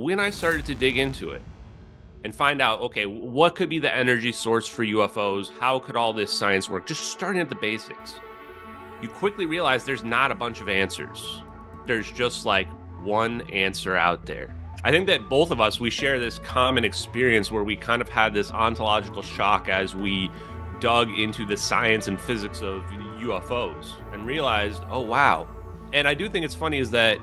when I started to dig into it and find out, okay, what could be the energy source for UFOs? How could all this science work? Just starting at the basics, you quickly realize there's not a bunch of answers. There's just like one answer out there. I think that both of us, we share this common experience where we kind of had this ontological shock as we dug into the science and physics of UFOs and realized, oh, wow. And I do think it's funny is that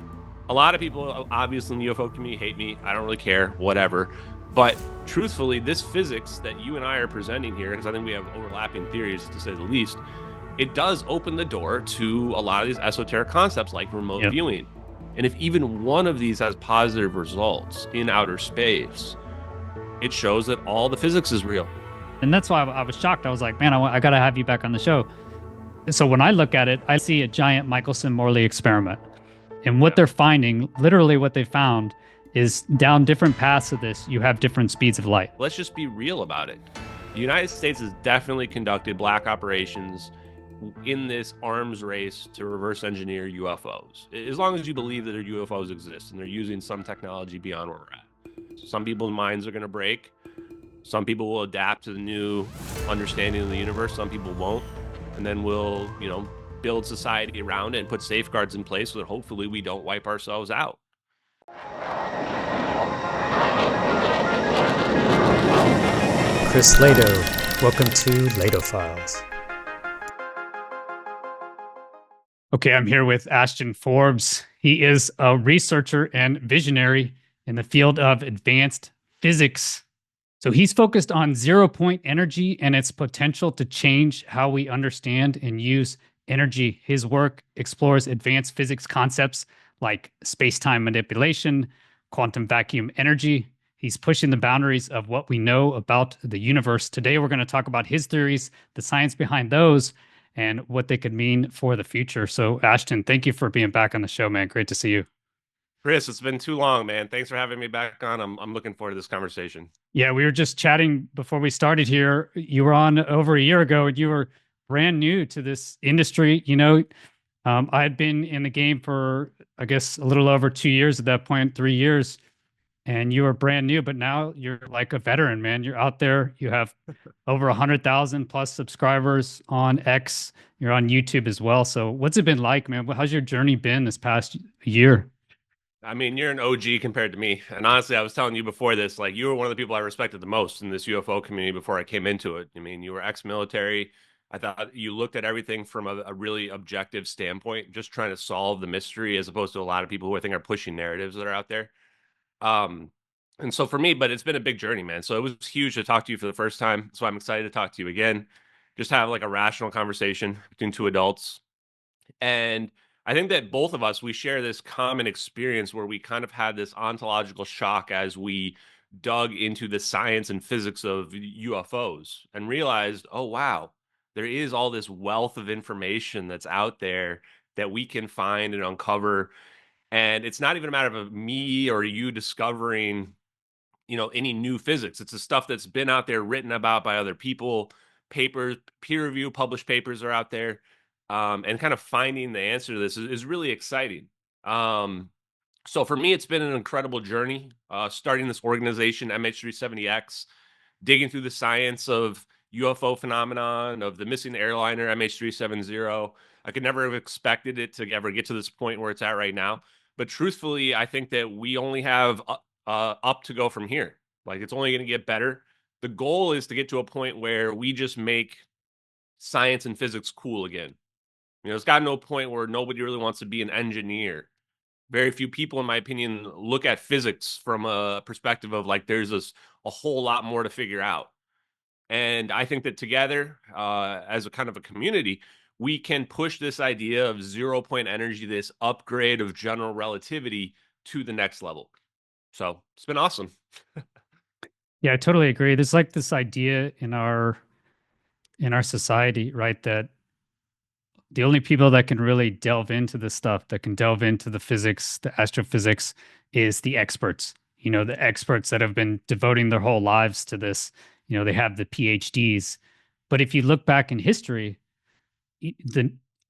a lot of people, obviously in the UFO community, hate me. I don't really care, whatever. But truthfully, this physics that you and I are presenting here, because I think we have overlapping theories to say the least, it does open the door to a lot of these esoteric concepts like remote viewing. And if even one of these has positive results in outer space, it shows that all the physics is real. And that's why I was shocked. I was like, man, I got to have you back on the show. So when I look at it, I see a giant Michelson-Morley experiment. And what they're finding, literally what they found, is down different paths of this, you have different speeds of light. Let's just be real about it. The United States has definitely conducted black operations in this arms race to reverse engineer UFOs. As long as you believe that UFOs exist and they're using some technology beyond where we're at. So some people's minds are going to break. Some people will adapt to the new understanding of the universe. Some people won't. And then we'll, build society around it and put safeguards in place so that hopefully we don't wipe ourselves out. Chris Lehto, welcome to LehtoFiles. Okay, I'm here with Ashton Forbes. He is a researcher and visionary in the field of advanced physics. So he's focused on zero-point energy and its potential to change how we understand and use energy. His work explores advanced physics concepts like space-time manipulation, quantum vacuum energy. He's pushing the boundaries of what we know about the universe. Today, we're going to talk about his theories, the science behind those, and what they could mean for the future. So, Ashton, thank you for being back on the show, man. Great to see you. Chris, it's been too long, man. Thanks for having me back on. I'm looking forward to this conversation. Yeah, we were just chatting before we started here. You were on over a year ago, and you were brand new to this industry. I had been in the game for, I guess, a little over 2 years at that point, 3 years. And you were brand new, but now you're like a veteran, man. You're out there. You have over 100,000 plus subscribers on X. You're on YouTube as well. So what's it been like, man? How's your journey been this past year? I mean, you're an OG compared to me. And honestly, I was telling you before this, like you were one of the people I respected the most in this UFO community before I came into it. I mean, you were ex-military. I thought you looked at everything from a really objective standpoint, just trying to solve the mystery as opposed to a lot of people who I think are pushing narratives that are out there. And so for me, but it's been a big journey, man. So it was huge to talk to you for the first time. So I'm excited to talk to you again. Just have like a rational conversation between two adults. And I think that both of us, we share this common experience where we kind of had this ontological shock as we dug into the science and physics of UFOs and realized, oh, wow, there is all this wealth of information that's out there that we can find and uncover. And it's not even a matter of me or you discovering, any new physics. It's the stuff that's been out there written about by other people, papers, peer review, published papers are out there. And kind of finding the answer to this is really exciting. So for me, it's been an incredible journey, starting this organization, MH370X, digging through the science of UFO phenomenon, of the missing airliner, MH370. I could never have expected it to ever get to this point where it's at right now. But truthfully, I think that we only have up to go from here. Like it's only going to get better. The goal is to get to a point where we just make science and physics cool again. It's gotten to a point where nobody really wants to be an engineer. Very few people, in my opinion, look at physics from a perspective of like there's a whole lot more to figure out. And I think that together, as a kind of a community, we can push this idea of 0-point energy, this upgrade of general relativity to the next level. So it's been awesome. Yeah, I totally agree. There's like this idea in our society, right, that the only people that can really delve into this stuff, that can delve into the physics, the astrophysics, is the experts. The experts that have been devoting their whole lives to this. They have the PhDs. But if you look back in history,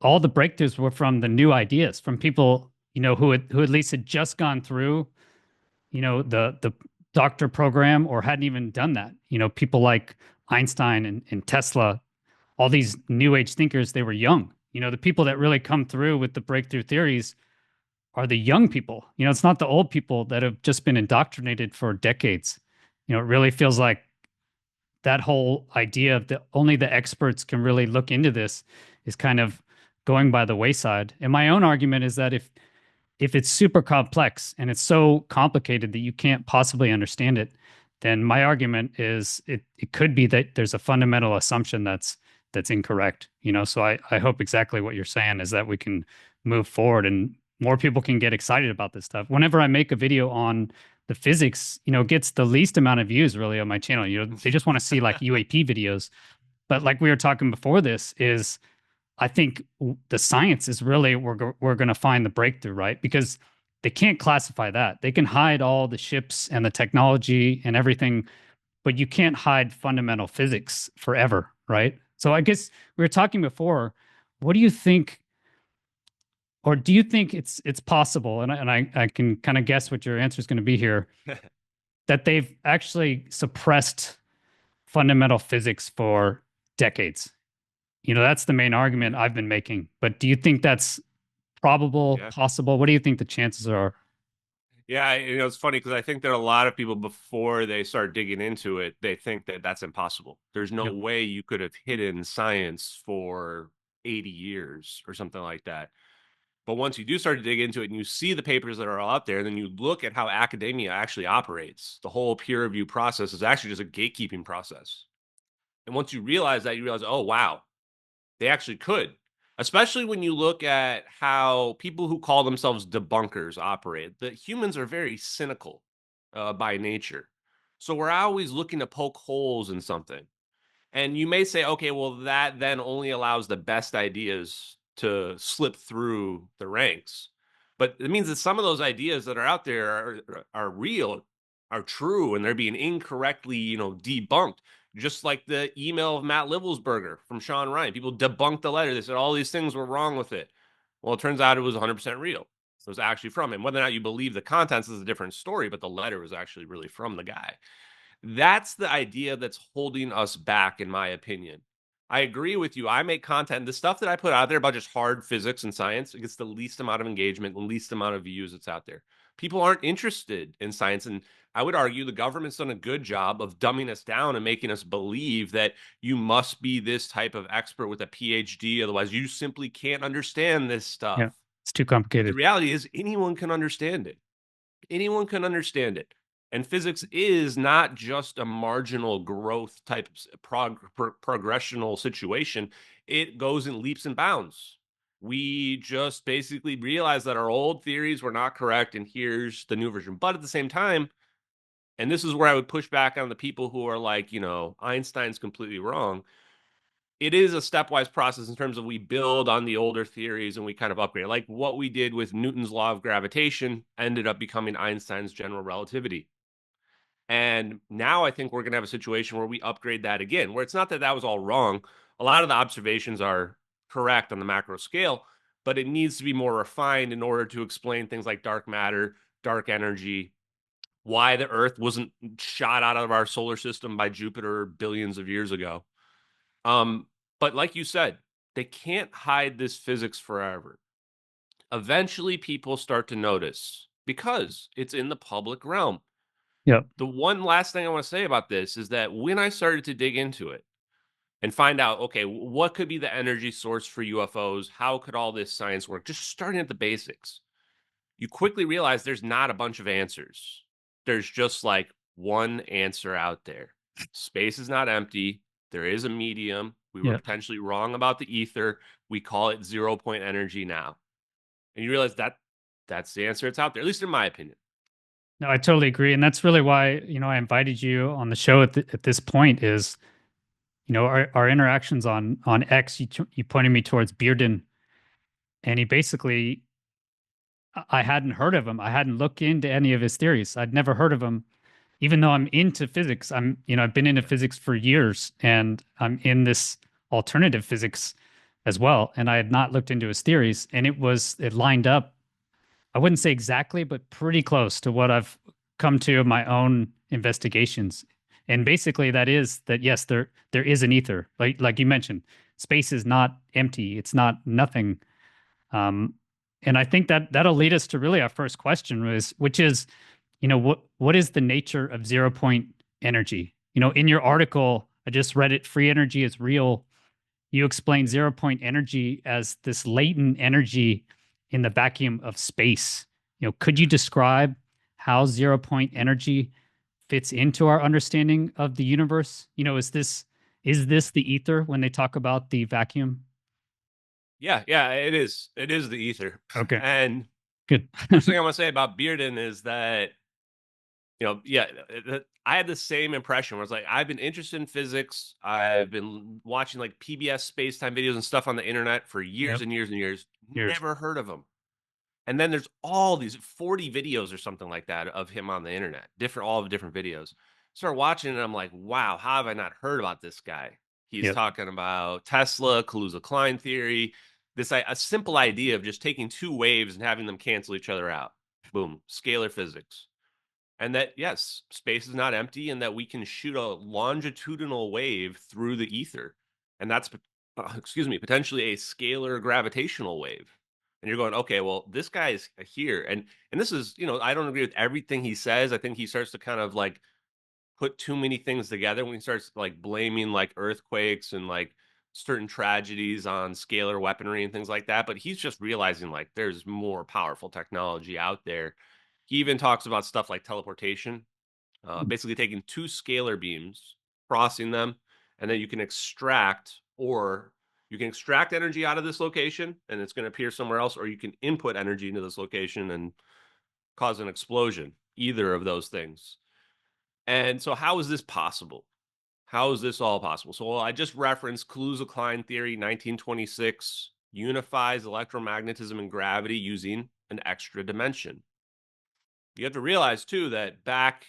all the breakthroughs were from the new ideas, from people, who at least had just gone through the doctor program or hadn't even done that. People like Einstein and Tesla, all these new age thinkers, they were young. The people that really come through with the breakthrough theories are the young people. It's not the old people that have just been indoctrinated for decades. It really feels like that whole idea of that only the experts can really look into this is kind of going by the wayside. And my own argument is that if it's super complex and it's so complicated that you can't possibly understand it, then my argument is it could be that there's a fundamental assumption that's incorrect. So I hope exactly what you're saying is that we can move forward and more people can get excited about this stuff. Whenever I make a video on the physics, it gets the least amount of views really on my channel. They just want to see like UAP videos. But like we were talking before this is I think the science is really we're going to find the breakthrough, right? Because they can't classify that. They can hide all the ships and the technology and everything, but you can't hide fundamental physics forever, right? So I guess we were talking before. What do you think, or do you think it's possible? And I can kind of guess what your answer is going to be here, that they've actually suppressed fundamental physics for decades. That's the main argument I've been making. But do you think that's probable, possible? What do you think the chances are? Yeah, it's funny because I think that a lot of people, before they start digging into it, they think that that's impossible. There's no way you could have hidden science for 80 years or something like that. But once you do start to dig into it and you see the papers that are out there, and then you look at how academia actually operates, the whole peer review process is actually just a gatekeeping process. And once you realize that, you realize, oh, wow, they actually could. Especially when you look at how people who call themselves debunkers operate. The humans are very cynical by nature. So we're always looking to poke holes in something. And you may say, okay, well, that then only allows the best ideas to slip through the ranks. But it means that some of those ideas that are out there are real, are true, and they're being incorrectly, debunked. Just like the email of Matt Livelsberger from Sean Ryan. People debunked the letter. They said all these things were wrong with it. Well, it turns out it was 100% real. It was actually from him. Whether or not you believe the contents is a different story, but the letter was actually really from the guy. That's the idea that's holding us back, in my opinion. I agree with you. I make content. The stuff that I put out there about just hard physics and science, it gets the least amount of engagement, the least amount of views that's out there. People aren't interested in science. And I would argue the government's done a good job of dumbing us down and making us believe that you must be this type of expert with a PhD. Otherwise, you simply can't understand this stuff. Yeah, it's too complicated. The reality is anyone can understand it. Anyone can understand it. And physics is not just a marginal growth type progressional situation. It goes in leaps and bounds. We just basically realize that our old theories were not correct, and here's the new version. But at the same time, and this is where I would push back on the people who are like, Einstein's completely wrong. It is a stepwise process in terms of we build on the older theories and we kind of upgrade. Like what we did with Newton's law of gravitation ended up becoming Einstein's general relativity. And now I think we're going to have a situation where we upgrade that again, where it's not that that was all wrong. A lot of the observations are correct on the macro scale, but it needs to be more refined in order to explain things like dark matter, dark energy, why the Earth wasn't shot out of our solar system by Jupiter billions of years ago. But like you said, they can't hide this physics forever. Eventually, people start to notice because it's in the public realm. Yep. The one last thing I want to say about this is that when I started to dig into it and find out, okay, what could be the energy source for UFOs? How could all this science work? Just starting at the basics, you quickly realize there's not a bunch of answers. There's just like one answer out there. Space is not empty. There is a medium. We were potentially wrong about the ether. We call it 0-point energy now. And you realize that that's the answer. It's out there, at least in my opinion. No, I totally agree. And that's really why, I invited you on the show at this point is, our interactions on X, you pointed me towards Bearden, and he basically, I hadn't heard of him. I hadn't looked into any of his theories. I'd never heard of him, even though I'm into physics. I've been into physics for years, and I'm in this alternative physics as well. And I had not looked into his theories, and it lined up. I wouldn't say exactly, but pretty close to what I've come to my own investigations. And basically that is that yes, there is an ether. Like you mentioned, space is not empty. It's not nothing. And I think that that'll lead us to really our first question which is, what is the nature of 0 point energy? In your article, I just read it, Free Energy is Real. You explain 0 point energy as this latent energy in the vacuum of space. Could you describe how 0 point energy fits into our understanding of the universe? Is this the ether when they talk about the vacuum? Yeah, it is. It is the ether. Okay, And good. first thing I want to say about Bearden is that, I had the same impression where it's like, I've been interested in physics. I've been watching like PBS space-time videos and stuff on the internet for years Yep. and years and years. Years. Never heard of him. And then there's all these 40 videos or something like that of him on the internet, all of different videos. Start watching and I'm like, wow, how have I not heard about this guy? He's Yep. talking about Tesla, Kaluza-Klein theory, a simple idea of just taking two waves and having them cancel each other out. Boom, scalar physics. And that, yes, space is not empty and that we can shoot a longitudinal wave through the ether. And that's, potentially a scalar gravitational wave. And you're going, okay, well, this guy is here. And this is, I don't agree with everything he says. I think he starts to kind of like put too many things together when he starts like blaming like earthquakes and like certain tragedies on scalar weaponry and things like that. But he's just realizing like there's more powerful technology out there. He even talks about stuff like teleportation, basically taking two scalar beams, crossing them, and then you can extract energy out of this location and it's going to appear somewhere else, or you can input energy into this location and cause an explosion, either of those things. And so how is this possible? How is this all possible? So I just referenced Kaluza-Klein theory, 1926, unifies electromagnetism and gravity using an extra dimension. You have to realize, too, that back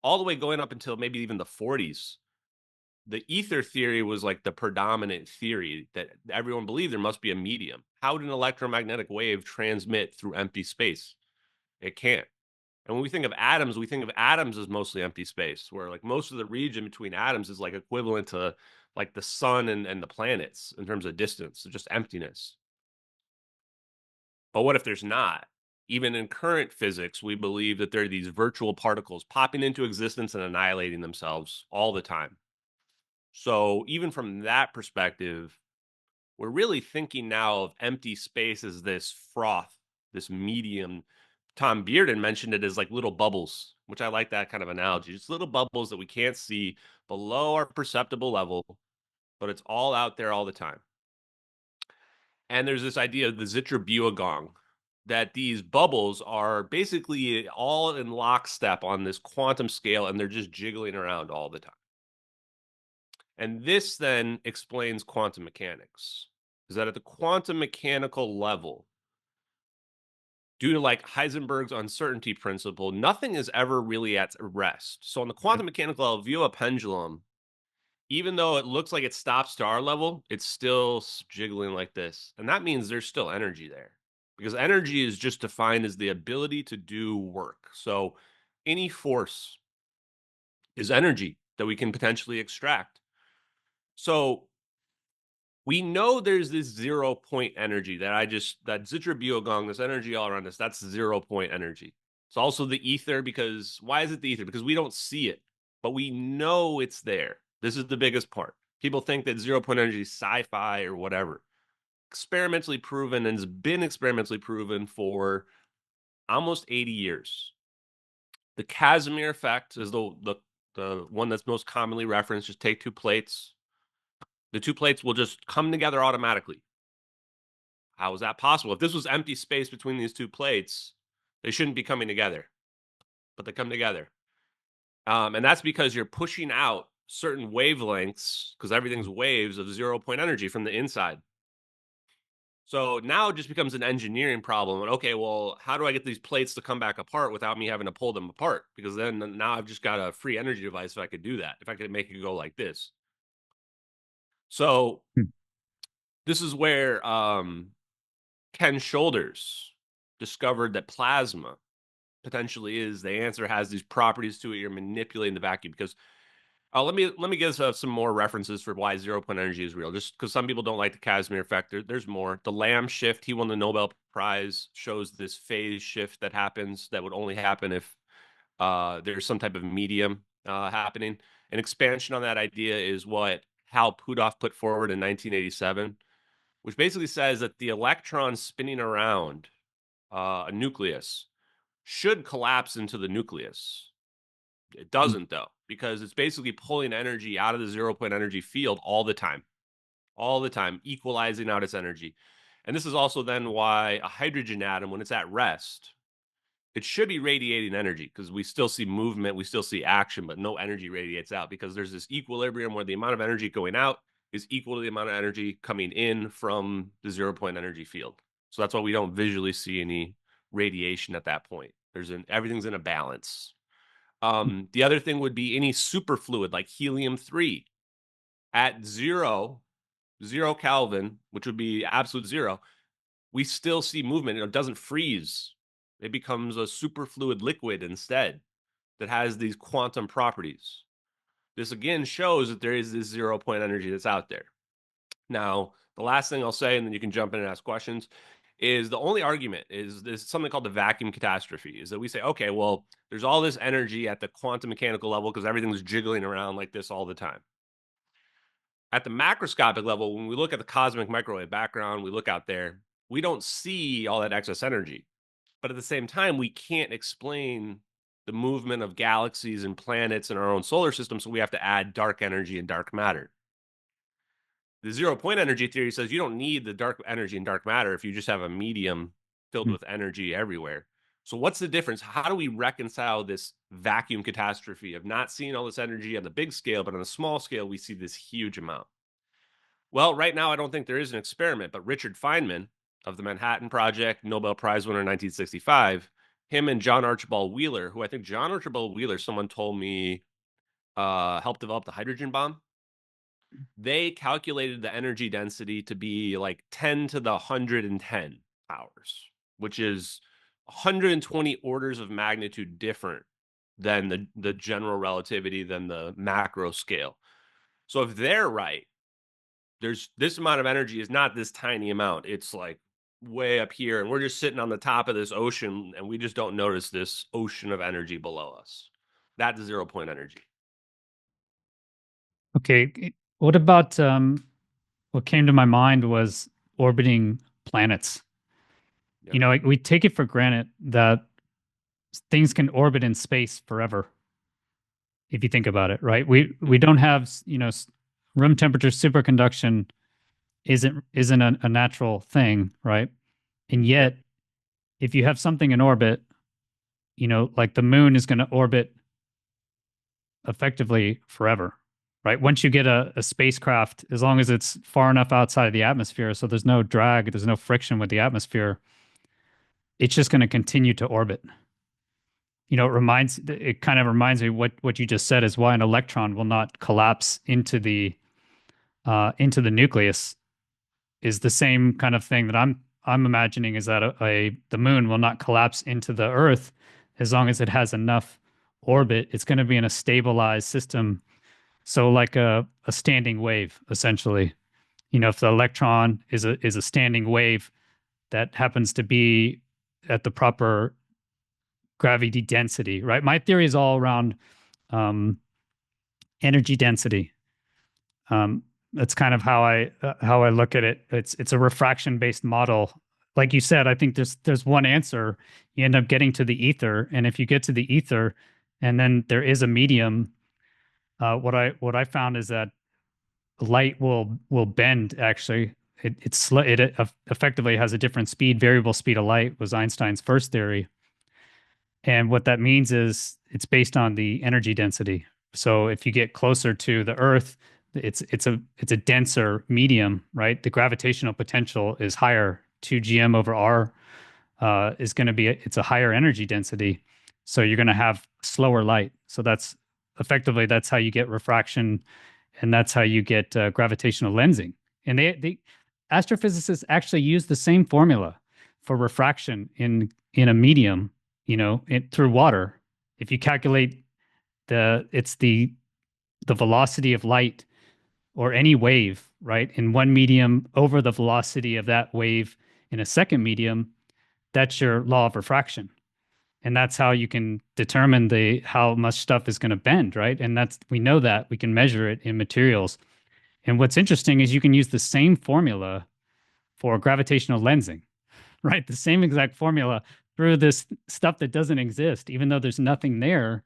all the way going up until maybe even the 40s, the ether theory was like the predominant theory that everyone believed there must be a medium. How would an electromagnetic wave transmit through empty space? It can't. And when we think of atoms as mostly empty space, where like most of the region between atoms is like equivalent to like the sun and the planets in terms of distance, so just emptiness. But what if there's not? Even in current physics, we believe that there are these virtual particles popping into existence and annihilating themselves all the time. So even from that perspective, we're really thinking now of empty space as this froth, this medium. Tom Bearden mentioned it as like little bubbles, which I like that kind of analogy. Just little bubbles that we can't see below our perceptible level, but it's all out there all the time. And there's this idea of the Zitterbuergong, that these bubbles are basically all in lockstep on this quantum scale, and they're just jiggling around all the time. And this then explains quantum mechanics, is that at the quantum mechanical level, due to like Heisenberg's uncertainty principle, nothing is ever really at rest. So on the quantum mechanical level, if you have a pendulum, even though it looks like it stops to our level, it's still jiggling like this. And that means there's still energy there, because energy is just defined as the ability to do work. So any force is energy that we can potentially extract. So we know there's this 0 point energy that Zitterbuergong, this energy all around us, that's 0 point energy. It's also the ether, because why is it the ether? Because we don't see it, but we know it's there. This is the biggest part. People think that 0 point energy is sci-fi or whatever. Experimentally proven, and has been experimentally proven for almost 80 years. The Casimir effect is the one that's most commonly referenced. Just take two plates. The two plates will just come together automatically. How is that possible? If this was empty space between these two plates, they shouldn't be coming together, but they come together. And that's because you're pushing out certain wavelengths, because everything's waves of 0 point energy from the inside. So now it just becomes an engineering problem. And okay, well, how do I get these plates to come back apart without me having to pull them apart? Because then now I've just got a free energy device if I could do that, if I could make it go like this. So this is where Ken Shoulders discovered that plasma potentially is. The answer has these properties to it. You're manipulating the vacuum because let me give some more references for why 0 point energy is real. Just because some people don't like the Casimir effect, there's more. The Lamb shift, he won the Nobel Prize, shows this phase shift that happens that would only happen if there's some type of medium happening. An expansion on that idea is what Hal Puthoff put forward in 1987, which basically says that the electron spinning around a nucleus should collapse into the nucleus. It doesn't, though, because it's basically pulling energy out of the 0 point energy field all the time, equalizing out its energy. And this is also then why a hydrogen atom, when it's at rest, it should be radiating energy because we still see movement, we still see action, but no energy radiates out because there's this equilibrium where the amount of energy going out is equal to the amount of energy coming in from the 0 point energy field. So that's why we don't visually see any radiation at that point. Everything's in a balance. The other thing would be any superfluid like helium-3 at zero Kelvin, which would be absolute zero. We still see movement. It doesn't freeze. It becomes a superfluid liquid instead that has these quantum properties. This again shows that there is this 0 point energy that's out there. Now, the last thing I'll say, and then you can jump in and ask questions, is the only argument is there's something called the vacuum catastrophe, is that we say, okay, well, there's all this energy at the quantum mechanical level because everything's jiggling around like this all the time. At the macroscopic level, when we look at the cosmic microwave background, we look out there, we don't see all that excess energy. But at the same time, we can't explain the movement of galaxies and planets in our own solar system, so we have to add dark energy and dark matter. The 0 point energy theory says you don't need the dark energy and dark matter if you just have a medium filled with energy everywhere. So what's the difference? How do we reconcile this vacuum catastrophe of not seeing all this energy on the big scale, but on the small scale, we see this huge amount? Well, right now, I don't think there is an experiment, but Richard Feynman of the Manhattan Project, Nobel Prize winner in 1965, him and John Archibald Wheeler, who I think John Archibald Wheeler, someone told me, helped develop the hydrogen bomb. They calculated the energy density to be like 10 to the 110 hours, which is 120 orders of magnitude different than the general relativity, than the macro scale. So if they're right, there's this amount of energy is not this tiny amount. It's like way up here, and we're just sitting on the top of this ocean, and we just don't notice this ocean of energy below us. That's 0 point energy. Okay, what about what came to my mind was orbiting planets. Yeah. You know, we take it for granted that things can orbit in space forever. If you think about it, right? We don't have, room temperature superconduction isn't a natural thing, right? And yet, if you have something in orbit, like the moon is going to orbit effectively forever, right? Once you get a spacecraft, as long as it's far enough outside of the atmosphere, so there's no drag, there's no friction with the atmosphere, it's just going to continue to orbit. It kind of reminds me what you just said is why an electron will not collapse into the nucleus, is the same kind of thing that I'm imagining, is that the moon will not collapse into the Earth as long as it has enough orbit. It's going to be in a stabilized system, so like a standing wave, essentially. If the electron is a standing wave that happens to be at the proper gravity density, right? My theory is all around energy density. That's kind of how I look at it. It's a refraction based model. Like you said, I think there's one answer. You end up getting to the ether, and if you get to the ether, and then there is a medium, what I found is that light will bend. Actually, it effectively has a different speed. Variable speed of light was Einstein's first theory. And what that means is it's based on the energy density. So if you get closer to the Earth, it's a denser medium, right? The gravitational potential is higher. 2 gm over r is going to be it's a higher energy density. So you're going to have slower light. So that's how you get refraction, and that's how you get gravitational lensing. And they astrophysicists actually use the same formula for refraction in a medium, through water. If you calculate the velocity of light or any wave, right, in one medium over the velocity of that wave in a second medium, that's your law of refraction. And that's how you can determine how much stuff is going to bend, right? And we know that we can measure it in materials. And what's interesting is you can use the same formula for gravitational lensing, right? The same exact formula through this stuff that doesn't exist, even though there's nothing there.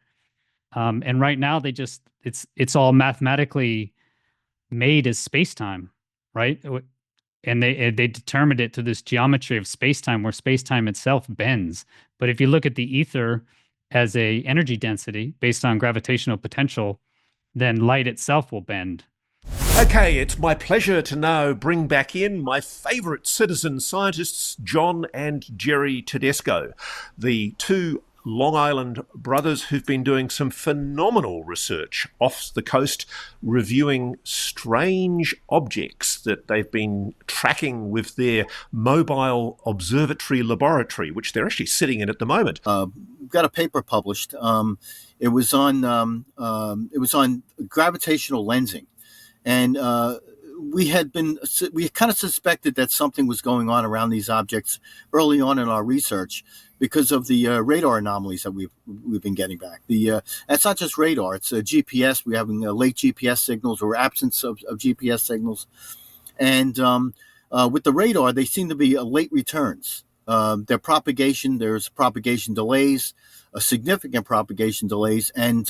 And right now it's all mathematically made as space-time, right? And they determined it to this geometry of space-time where space-time itself bends. But if you look at the ether as a energy density based on gravitational potential, then light itself will bend. Okay, it's my pleasure to now bring back in my favourite citizen scientists, John and Jerry Tedesco, the two Long Island brothers who've been doing some phenomenal research off the coast, reviewing strange objects that they've been tracking with their mobile observatory laboratory, which they're actually sitting in at the moment. We've got a paper published. It was on gravitational lensing, and we kind of suspected that something was going on around these objects early on in our research, because of the radar anomalies that we've been getting back. It's not just radar; it's GPS. We're having late GPS signals or absence of GPS signals, and with the radar, they seem to be late returns. There's propagation delays, significant propagation delays, and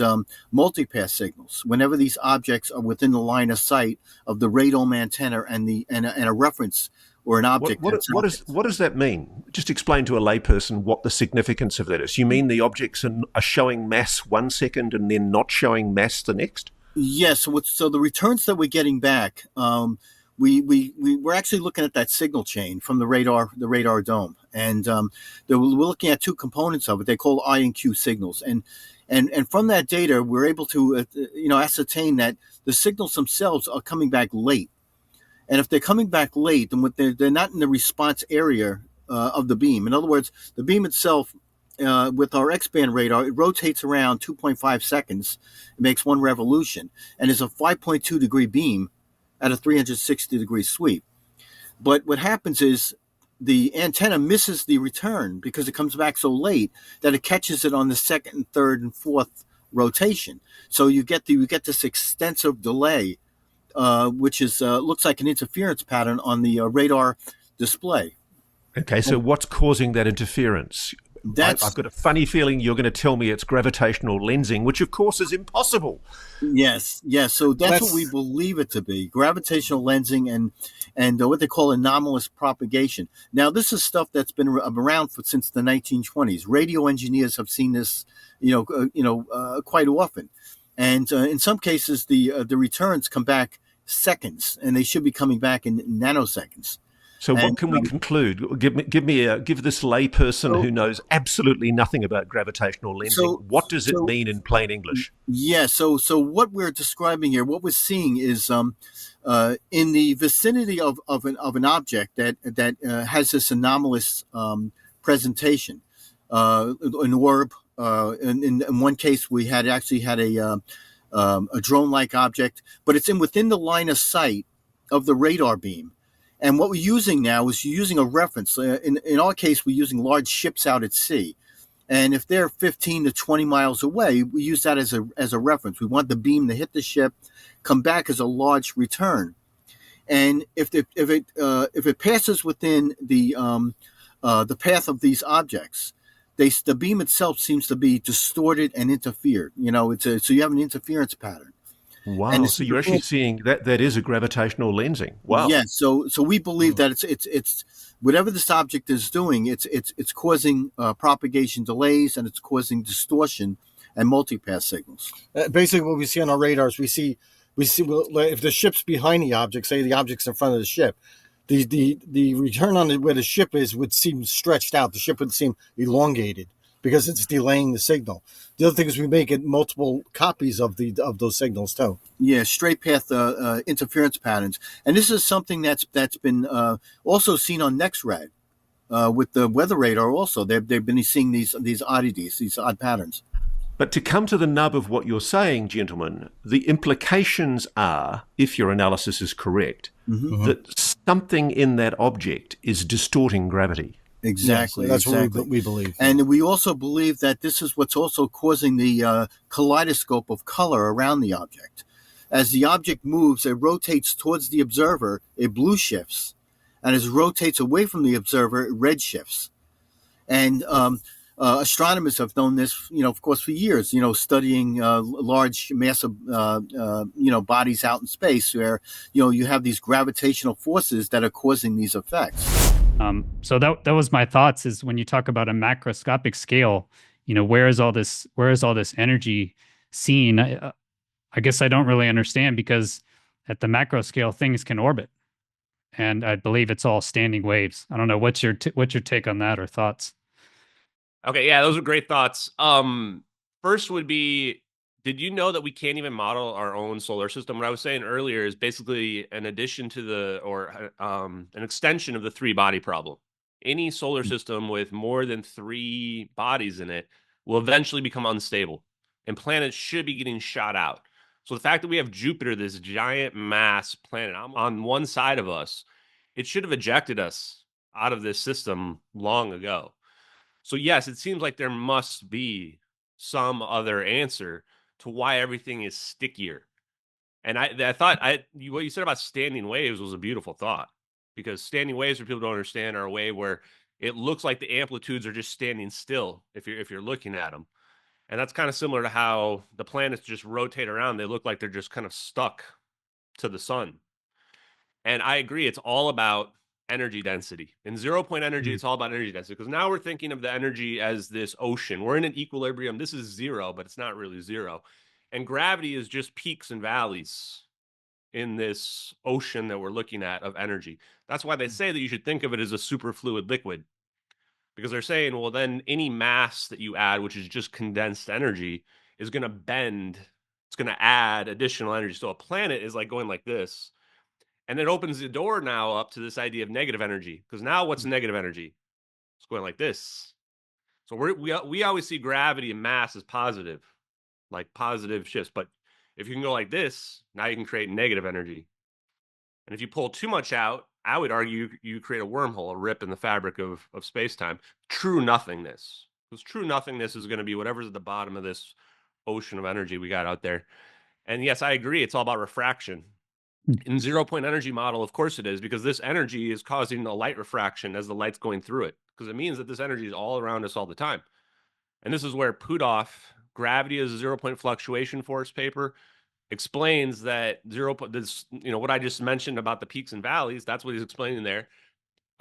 multipath signals. Whenever these objects are within the line of sight of the radome antenna and a reference or an object. What does that mean? Just explain to a layperson what the significance of that is. You mean the objects are showing mass 1 second and then not showing mass the next? Yes. So the returns that we're getting back, we're actually looking at that signal chain from the radar dome, and we're looking at two components of it. They call I and Q signals, and from that data, we're able to ascertain that the signals themselves are coming back late. And if they're coming back late, then they're not in the response area of the beam. In other words, the beam itself, with our X-band radar, it rotates around 2.5 seconds. It makes one revolution, and is a 5.2 degree beam at a 360 degree sweep. But what happens is the antenna misses the return because it comes back so late that it catches it on the second and third and fourth rotation. So you get this extensive delay, which is looks like an interference pattern on the radar display. Okay, so what's causing that interference? I've got a funny feeling you're going to tell me it's gravitational lensing, which of course is impossible. Yes. So that's what we believe it to be: gravitational lensing and what they call anomalous propagation. Now, this is stuff that's been around since the 1920s. Radio engineers have seen this, quite often, and in some cases, the returns come back seconds, and they should be coming back in nanoseconds. So what can we conclude? Give this layperson who knows absolutely nothing about gravitational lensing, what does it mean in plain English? Yeah, so what we're describing here, what we're seeing is in the vicinity of an object that has this anomalous presentation. An orb. In one case, we had a drone-like object, but it's within the line of sight of the radar beam. And what we're using now is using a reference. In our case, we're using large ships out at sea. And if they're 15 to 20 miles away, we use that as a reference. We want the beam to hit the ship, come back as a large return. And if it passes within the path of these objects, the beam itself seems to be distorted and interfered. So you have an interference pattern. Wow! So you're actually seeing that is a gravitational lensing. Wow! Yeah. So we believe that it's whatever this object is doing, it's causing propagation delays, and it's causing distortion and multipath signals. Basically, what we see on our radars, we see if the ship's behind the object, say the object's in front of the ship, the return on where the ship is would seem stretched out. The ship would seem elongated because it's delaying the signal. The other thing is we make it multiple copies of those signals too. Yeah, straight path interference patterns, and this is something that's been also seen on NextRad. with the weather radar. Also, they've been seeing these oddities, these odd patterns. But to come to the nub of what you're saying, gentlemen, the implications are, if your analysis is correct, that something in that object is distorting gravity. Exactly. Yes, that's exactly. what we believe. And we also believe that this is what's also causing the kaleidoscope of color around the object. As the object moves, it rotates towards the observer, it blue shifts. And as it rotates away from the observer, it red shifts. And astronomers have known this, of course, for years, studying large, massive, bodies out in space where, you have these gravitational forces that are causing these effects. So that was my thoughts, is when you talk about a macroscopic scale, where is all this energy seen? I guess I don't really understand, because at the macro scale, things can orbit, and I believe it's all standing waves. I don't know, what's your take on that, or thoughts? Okay, yeah, those are great thoughts. First would be, did you know that we can't even model our own solar system? What I was saying earlier is basically an addition to an extension of the three-body problem. Any solar system with more than 3 bodies in it will eventually become unstable, and planets should be getting shot out. So the fact that we have Jupiter, this giant mass planet, on one side of us, it should have ejected us out of this system long ago. So yes, it seems like there must be some other answer to why everything is stickier. And I thought what you said about standing waves was a beautiful thought, because standing waves, for people don't understand, are a way where it looks like the amplitudes are just standing still if you're looking at them. And that's kind of similar to how the planets just rotate around. They look like they're just kind of stuck to the sun. And I agree, it's all about energy density. In 0-point energy, it's all about energy density, because now we're thinking of the energy as this ocean. We're in an equilibrium. This is zero, but it's not really zero. And gravity is just peaks and valleys in this ocean that we're looking at of energy. That's why they say that you should think of it as a superfluid liquid, because they're saying, well, then any mass that you add, which is just condensed energy, is going to bend. It's going to add additional energy. So a planet is like going like this. And it opens the door now up to this idea of negative energy, because now what's negative energy? It's going like this. So we always see gravity and mass as positive, like positive shifts. But if you can go like this, now you can create negative energy. And if you pull too much out, I would argue you create a wormhole, a rip in the fabric of space-time. True nothingness. Because true nothingness is going to be whatever's at the bottom of this ocean of energy we got out there. And yes, I agree. It's all about refraction. In 0-point energy model, of course it is, because this energy is causing a light refraction as the light's going through it, because it means that this energy is all around us all the time. And this is where Puthoff, Gravity as a 0-point fluctuation force paper, explains that what I just mentioned about the peaks and valleys, that's what he's explaining there.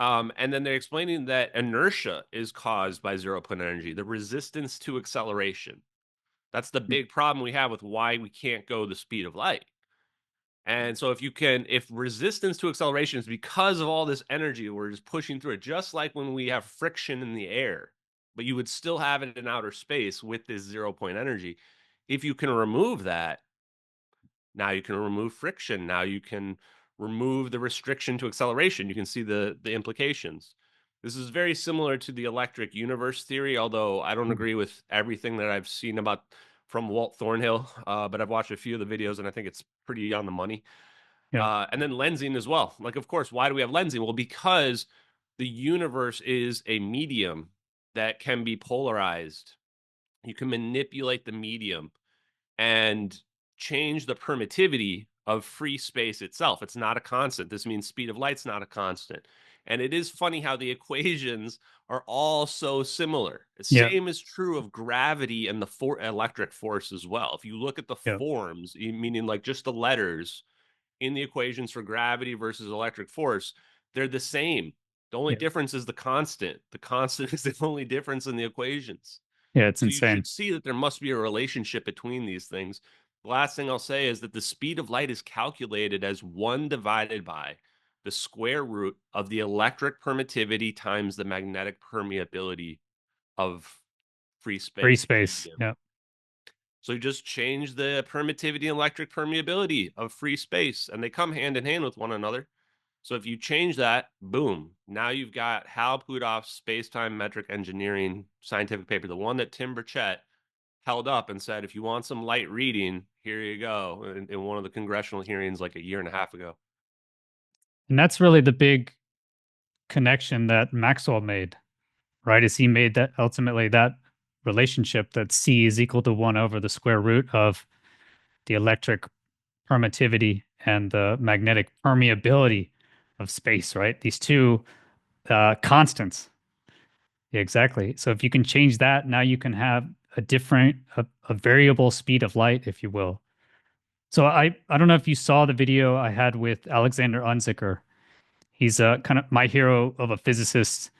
And then they're explaining that inertia is caused by 0-point energy, the resistance to acceleration. That's the big problem we have with why we can't go the speed of light. And so if resistance to acceleration is because of all this energy, we're just pushing through it, just like when we have friction in the air, but you would still have it in outer space with this 0-point energy. If you can remove that, now you can remove friction. Now you can remove the restriction to acceleration. You can see the implications. This is very similar to the electric universe theory, although I don't agree with everything that I've seen from Walt Thornhill, but I've watched a few of the videos and I think it's pretty on the money. Yeah. And then lensing as well. Like, of course, why do we have lensing? Well, because the universe is a medium that can be polarized. You can manipulate the medium and change the permittivity of free space itself. It's not a constant. This means speed of light's not a constant. And it is funny how the equations are all so similar. The same is true of gravity and the electric force as well. If you look at the forms, meaning like just the letters in the equations for gravity versus electric force, they're the same. The only difference is the constant. The constant is the only difference in the equations. Yeah, it's So insane. you should see that there must be a relationship between these things. The last thing I'll say is that the speed of light is calculated as 1 divided by the square root of the electric permittivity times the magnetic permeability of free space. Free space. Yeah. So you just change the permittivity and electric permeability of free space, and they come hand in hand with one another. So if you change that, boom, now you've got Hal Puthoff's space-time metric engineering scientific paper, the one that Tim Burchett held up and said, if you want some light reading, here you go, in one of the congressional hearings like a year and a half ago. And that's really the big connection that Maxwell made, right? Is he made that ultimately that relationship that C is equal to 1 over the square root of the electric permittivity and the magnetic permeability of space, right? These two constants. Yeah, exactly. So if you can change that, now you can have a variable speed of light, if you will. So I don't know if you saw the video I had with Alexander Unzicker. He's kind of my hero of a physicist.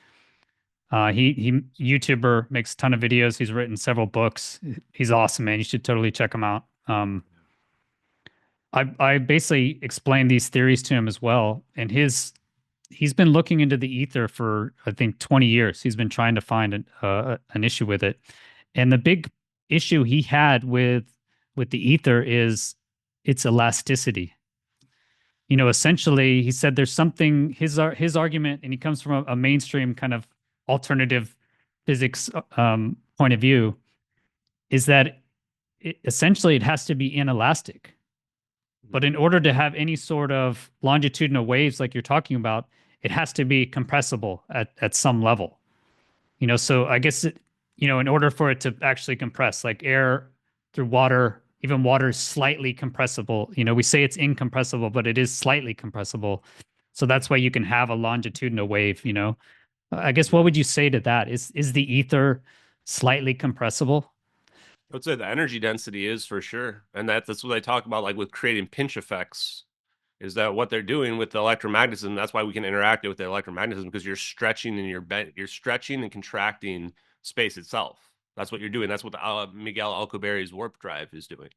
He YouTuber, makes a ton of videos. He's written several books. He's awesome, man. You should totally check him out. I basically explained these theories to him as well, and he's been looking into the ether for I think 20 years. He's been trying to find an issue with it, and the big issue he had with the ether is its elasticity. You know, essentially, he said there's something. His argument, and he comes from a mainstream kind of alternative physics point of view, is that essentially it has to be inelastic. But in order to have any sort of longitudinal waves like you're talking about, it has to be compressible at some level. You know, so I guess in order for it to actually compress, like air through water, even water is slightly compressible. You know, we say it's incompressible, but it is slightly compressible. So that's why you can have a longitudinal wave, you know. I guess what would you say to that? Is the ether slightly compressible? I would say the energy density is for sure. And that's what I talk about, like with creating pinch effects, is that what they're doing with the electromagnetism. That's why we can interact with the electromagnetism, because you're stretching and you're stretching and contracting space itself. That's what you're doing. That's what the Miguel Alcubierre's warp drive is doing.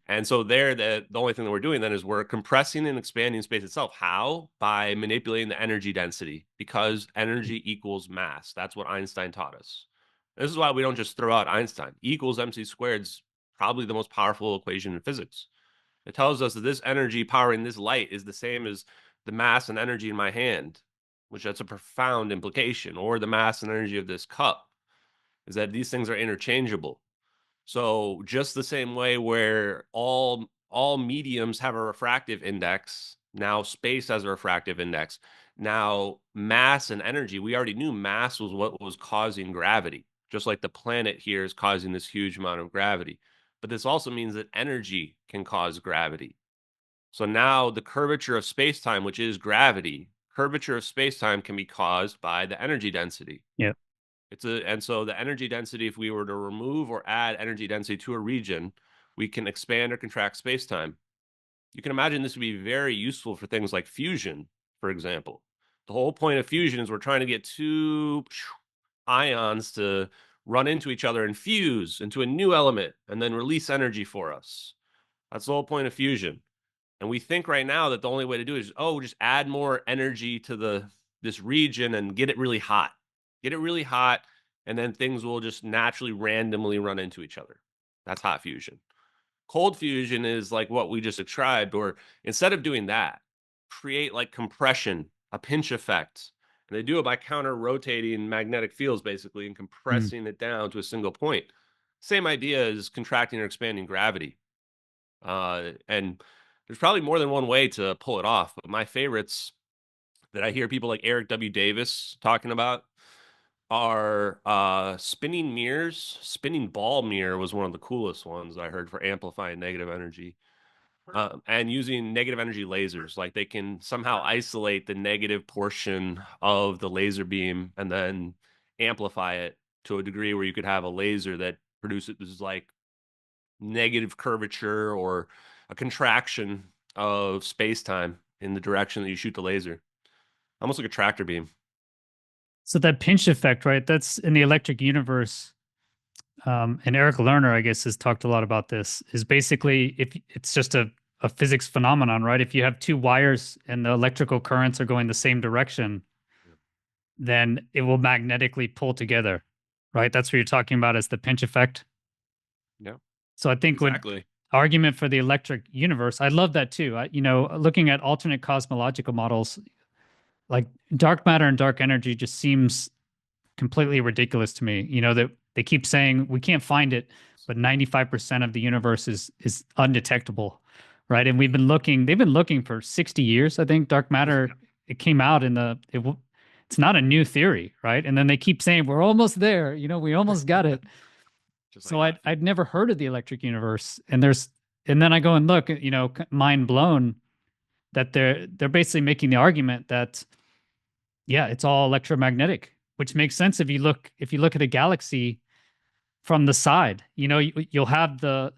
And so the only thing that we're doing then is we're compressing and expanding space itself. How? By manipulating the energy density, because energy equals mass. That's what Einstein taught us. This is why we don't just throw out Einstein. E equals mc squared is probably the most powerful equation in physics. It tells us that this energy powering this light is the same as the mass and energy in my hand, which that's a profound implication, or the mass and energy of this cup, is that these things are interchangeable. So just the same way where all mediums have a refractive index, now space has a refractive index. Now mass and energy, we already knew mass was what was causing gravity, just like the planet here is causing this huge amount of gravity. But this also means that energy can cause gravity. So now the curvature of space-time, which is gravity, curvature of space-time can be caused by the energy density. Yeah. And so the energy density, if we were to remove or add energy density to a region, we can expand or contract space-time. You can imagine this would be very useful for things like fusion, for example. The whole point of fusion is we're trying to get two ions to run into each other and fuse into a new element and then release energy for us. That's the whole point of fusion. And we think right now that the only way to do it is, just add more energy to this region and get it really hot. Get it really hot, and then things will just naturally randomly run into each other. That's hot fusion. Cold fusion is like what we just described, or instead of doing that, create like compression, a pinch effect. And they do it by counter-rotating magnetic fields, basically, and compressing it down to a single point. Same idea as contracting or expanding gravity. And there's probably more than one way to pull it off, but my favorites that I hear people like Eric W. Davis talking about are spinning mirrors. Spinning ball mirror was one of the coolest ones I heard for amplifying negative energy. And using negative energy lasers, like they can somehow isolate the negative portion of the laser beam and then amplify it to a degree where you could have a laser that produces like negative curvature or a contraction of space-time in the direction that you shoot the laser. Almost like a tractor beam. So that pinch effect, right? That's in the electric universe. And Eric Lerner, I guess, has talked a lot about this, is basically if it's just a physics phenomenon, right? If you have two wires and the electrical currents are going the same direction, then it will magnetically pull together, right? That's what you're talking about as the pinch effect. Yeah. So I think exactly. Argument for the electric universe, I love that too. Looking at alternate cosmological models, like dark matter and dark energy just seems completely ridiculous to me. You know, that they keep saying we can't find it, but 95% of the universe is undetectable, right? And they've been looking for 60 years, I think. Dark matter, it came out it's not a new theory, right? And then they keep saying we're almost there, you know, we almost got it. So I'd never heard of the electric universe, and then I go and look, you know, mind blown that they're basically making the argument that yeah, it's all electromagnetic, which makes sense if you look at a galaxy from the side. You know, you'll have the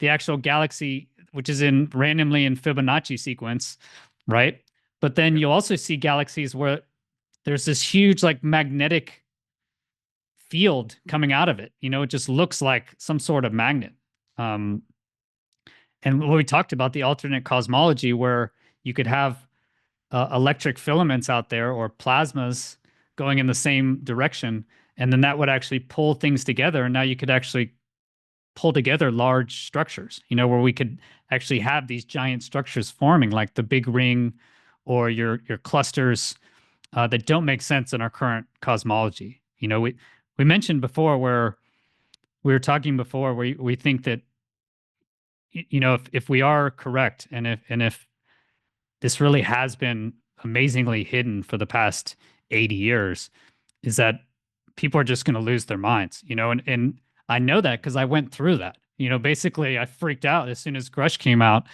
actual galaxy, which is in randomly in Fibonacci sequence, right? But then you'll also see galaxies where there's this huge like magnetic field coming out of it. You know, it just looks like some sort of magnet. And what we talked about, the alternate cosmology, where you could have electric filaments out there or plasmas going in the same direction, and then that would actually pull things together. And now you could actually pull together large structures, you know, where we could actually have these giant structures forming, like the Big Ring or your clusters that don't make sense in our current cosmology. You know, we mentioned before where we were talking before where we think that, you know, if we are correct, and if this really has been amazingly hidden for the past 80 years, is that people are just going to lose their minds, you know, and I know that because I went through that. You know, basically I freaked out as soon as Grush came out,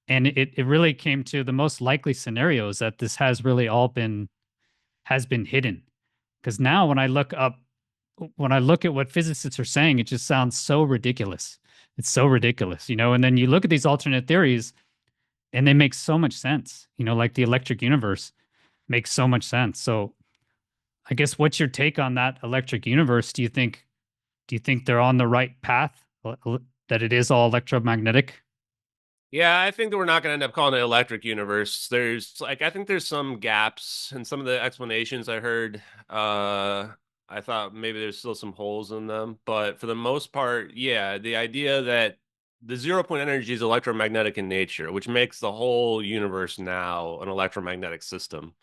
and it really came to the most likely scenarios that this has really all been hidden. Because now when I look at what physicists are saying, it just sounds so ridiculous. It's so ridiculous, you know, and then you look at these alternate theories and they make so much sense, you know, like the electric universe makes so much sense. So I guess what's your take on that electric universe? Do you think they're on the right path, that it is all electromagnetic? Yeah, I think that we're not going to end up calling it electric universe. I think there's some gaps in some of the explanations I heard. I thought maybe there's still some holes in them, but for the most part, yeah, the idea that the 0 point energy is electromagnetic in nature, which makes the whole universe now an electromagnetic system.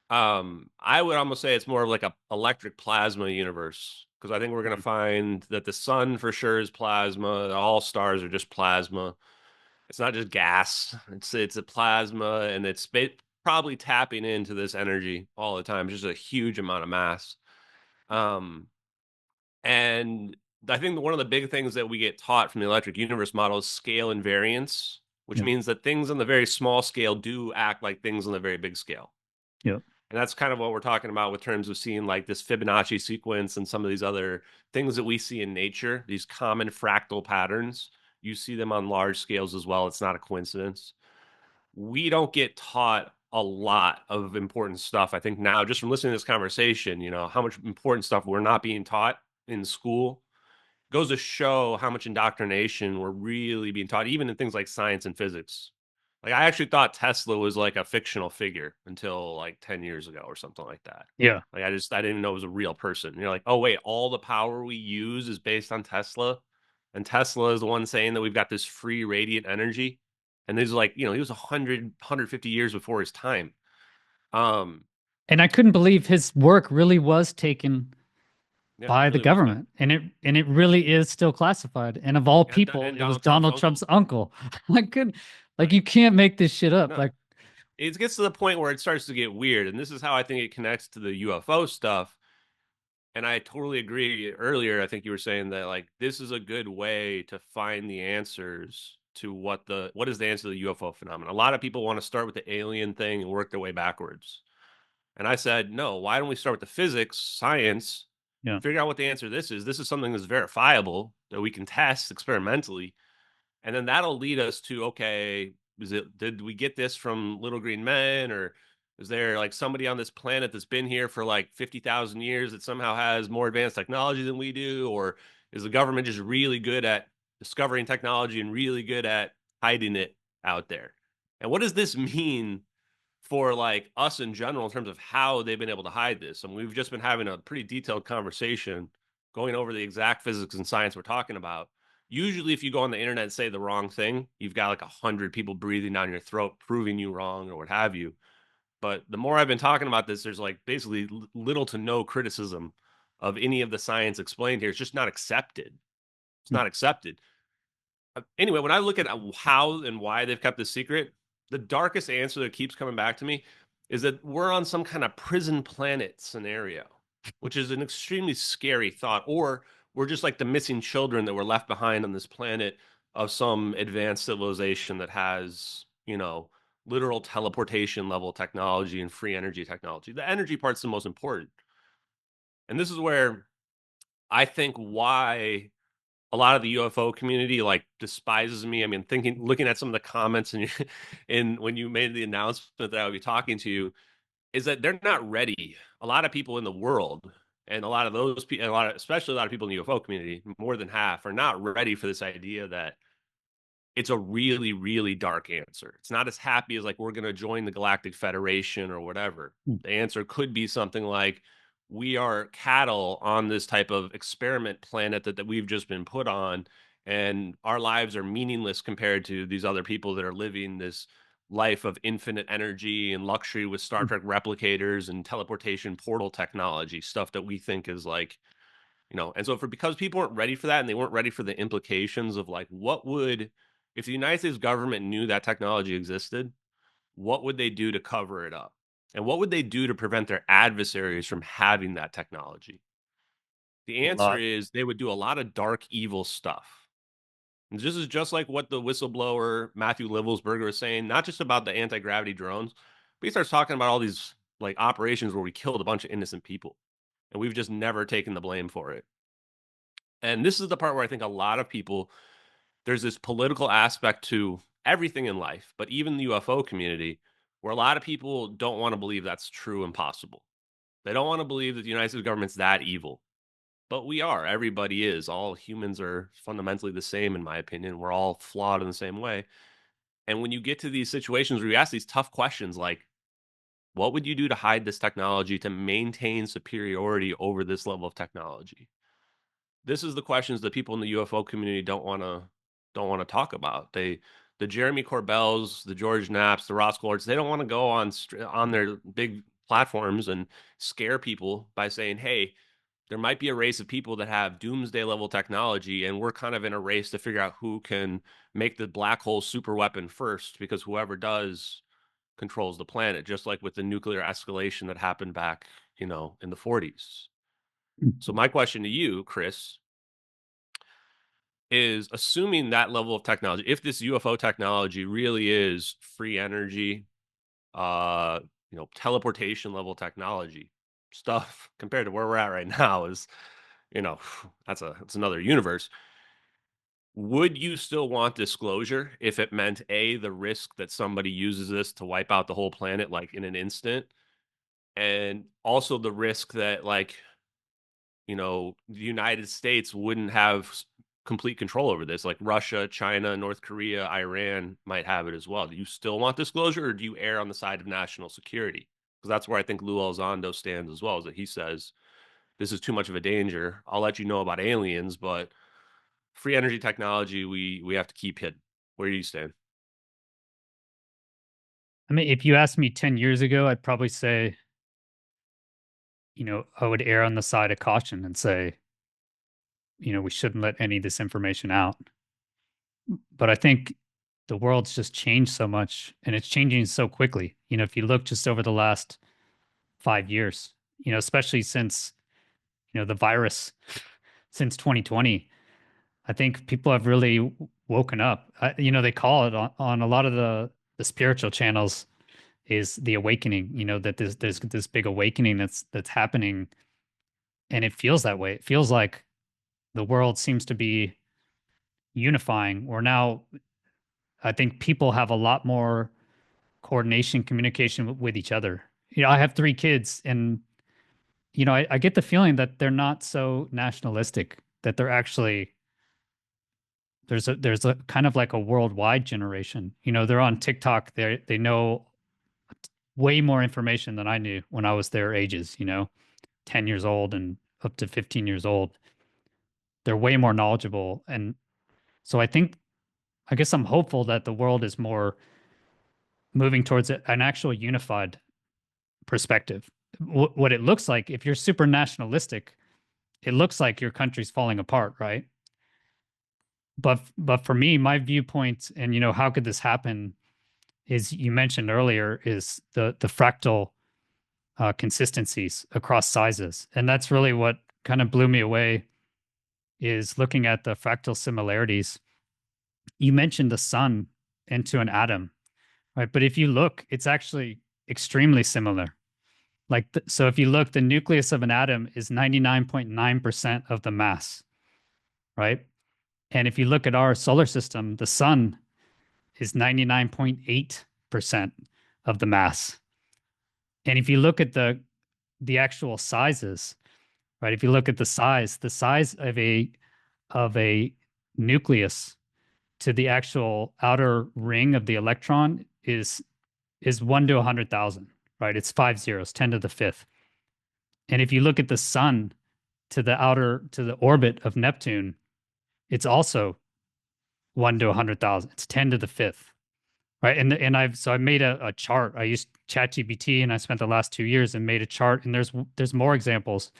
I would almost say it's more of like a electric plasma universe, because I think we're going to find that the sun for sure is plasma. All stars are just plasma. It's not just gas. It's a plasma, and it's probably tapping into this energy all the time. It's just a huge amount of mass. And I think one of the big things that we get taught from the electric universe model is scale invariance, which Yeah. means that things on the very small scale do act like things on the very big scale. Yeah. And that's kind of what we're talking about with terms of seeing like this Fibonacci sequence and some of these other things that we see in nature, these common fractal patterns. You see them on large scales as well. It's not a coincidence. We don't get taught a lot of important stuff. I think now, just from listening to this conversation, you know, how much important stuff we're not being taught in school goes to show how much indoctrination we're really being taught, even in things like science and physics. Like, I actually thought Tesla was like a fictional figure until like 10 years ago or something like that. Yeah. Like, I didn't even know it was a real person. And you're like, oh, wait, all the power we use is based on Tesla. And Tesla is the one saying that we've got this free radiant energy. And this is like, you know, he was 150 years before his time. And I couldn't believe his work really was taken Yeah, by the really was. government, and it really is still classified. And of all people, and it was Donald Donald Trump's Trump's uncle. I couldn't, like, you can't make this shit up. No. Like, It gets to the point where it starts to get weird. And this is how I think it connects to the UFO stuff. And I totally agree. Earlier, I think you were saying that like this is a good way to find the answers to what is the answer to the UFO phenomenon. A lot of people want to start with the alien thing and work their way backwards. And I said, no, why don't we start with the physics, science, yeah, figure out what the answer to this is. This is something that's verifiable that we can test experimentally. And then that'll lead us to, okay, did we get this from little green men, or is there like somebody on this planet that's been here for like 50,000 years that somehow has more advanced technology than we do? Or is the government just really good at discovering technology and really good at hiding it out there? And what does this mean for like us in general in terms of how they've been able to hide this? And we've just been having a pretty detailed conversation going over the exact physics and science we're talking about. Usually if you go on the internet and say the wrong thing, you've got like 100 people breathing down your throat, proving you wrong or what have you. But the more I've been talking about this, there's like basically little to no criticism of any of the science explained here. It's just not accepted. It's not accepted. Anyway, when I look at how and why they've kept this secret, the darkest answer that keeps coming back to me is that we're on some kind of prison planet scenario, which is an extremely scary thought. Or we're just like the missing children that were left behind on this planet of some advanced civilization that has, literal teleportation level technology and free energy technology. The energy part's the most important. And this is where I think why a lot of the UFO community like despises me. I mean, looking at some of the comments and when you made the announcement that I would be talking to you, is that they're not ready. A lot of people in the world, and a lot of those people, especially a lot of people in the UFO community, more than half, are not ready for this idea that it's a really, really dark answer. It's not as happy as like we're going to join the Galactic Federation or whatever. The answer could be something like we are cattle on this type of experiment planet that we've just been put on, and our lives are meaningless compared to these other people that are living this life of infinite energy and luxury with Star Trek replicators and teleportation portal technology, stuff that we think is like, and so because people weren't ready for that, and they weren't ready for the implications of like if the United States government knew that technology existed, what would they do to cover it up? And what would they do to prevent their adversaries from having that technology? The answer is they would do a lot of dark, evil stuff. And this is just like what the whistleblower Matthew Livelsberger was saying, not just about the anti-gravity drones, but he starts talking about all these like operations where we killed a bunch of innocent people, and we've just never taken the blame for it. And this is the part where I think a lot of people, there's this political aspect to everything in life, but even the UFO community, where a lot of people don't want to believe that's true and possible. They don't want to believe that the United States government's that evil. But we are. Everybody is. All humans are fundamentally the same, in my opinion. We're all flawed in the same way. And when you get to these situations where you ask these tough questions like, what would you do to hide this technology to maintain superiority over this level of technology? This is the questions that people in the UFO community don't want to talk about. The Jeremy Corbells, the George Knapps, the Ross Coulthardts, they don't want to go on their big platforms and scare people by saying, hey, there might be a race of people that have doomsday level technology, and we're kind of in a race to figure out who can make the black hole super weapon first, because whoever does controls the planet, just like with the nuclear escalation that happened back, in the 40s. So my question to you, Chris, is assuming that level of technology, if this UFO technology really is free energy, teleportation level technology stuff compared to where we're at right now is, that's another universe. Would you still want disclosure if it meant the risk that somebody uses this to wipe out the whole planet like in an instant, and also the risk that like, the United States wouldn't have complete control over this, like Russia, China, North Korea, Iran might have it as well? Do you still want disclosure, or do you err on the side of national security? Because that's where I think Lou Elizondo stands as well, is that he says this is too much of a danger. I'll let you know about aliens, but free energy technology, we have to keep hidden. Where do you stand? I mean, if you asked me 10 years ago, I'd probably say, I would err on the side of caution and say, we shouldn't let any of this information out. But I think the world's just changed so much, and it's changing so quickly. If you look just over the last 5 years, especially since, the virus, since 2020, I think people have really woken up. They call it on a lot of the spiritual channels is the awakening, that there's this big awakening that's happening. And it feels that way. It feels like the world seems to be unifying. Or now I think people have a lot more coordination, communication with each other. I have 3 kids, and I get the feeling that they're not so nationalistic, that they're actually there's a kind of like a worldwide generation. They're on TikTok. They know way more information than I knew when I was their ages, 10 years old and up to 15 years old. They're way more knowledgeable. And so I guess I'm hopeful that the world is more moving towards an actual unified perspective. What it looks like, if you're super nationalistic, it looks like your country's falling apart, right? But for me, my viewpoint, and how could this happen, is you mentioned earlier, is the fractal consistencies across sizes, and that's really what kind of blew me away, is looking at the fractal similarities. You mentioned the sun into an atom, right? But if you look, it's actually extremely similar. Like, so if you look, the nucleus of an atom is 99.9% of the mass, right? And if you look at our solar system, the sun is 99.8% of the mass. And if you look at the actual sizes, right? If you look at the size of a nucleus to the actual outer ring of the electron is 1 to 100,000, right? It's 5 zeros, 10 to the fifth. And if you look at the sun to the orbit of Neptune, it's also 1 to 100,000. It's 10 to the fifth, right? And I made a chart. I used ChatGPT, and I spent the last 2 years and made a chart. And there's more examples.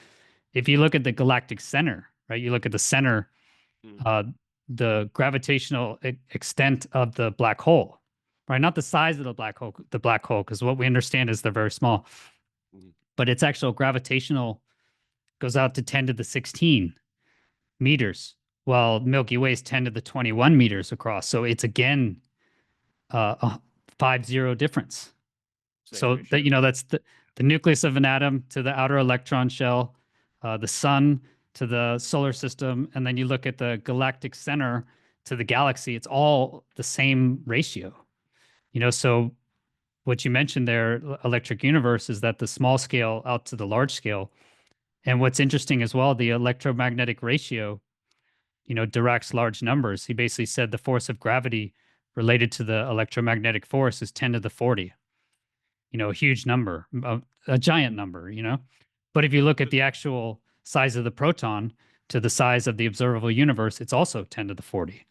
If you look at the galactic center, right? You look at the center, the gravitational extent of the black hole, right? Not the size of the black hole, because what we understand is they're very small, but its actual gravitational goes out to 10 to the 16 meters, while Milky Way is 10 to the 21 meters across. So it's again a 5-0 difference. So that, that's the nucleus of an atom to the outer electron shell, the sun to the solar system, and then you look at the galactic center to the galaxy. It's all the same ratio. So what you mentioned there, electric universe, is that the small scale out to the large scale. And what's interesting as well, the electromagnetic ratio, Dirac's large numbers. He basically said the force of gravity related to the electromagnetic force is 10 to the 40. A huge number, a giant number, But if you look at the actual size of the proton to the size of the observable universe, it's also 10 to the 40.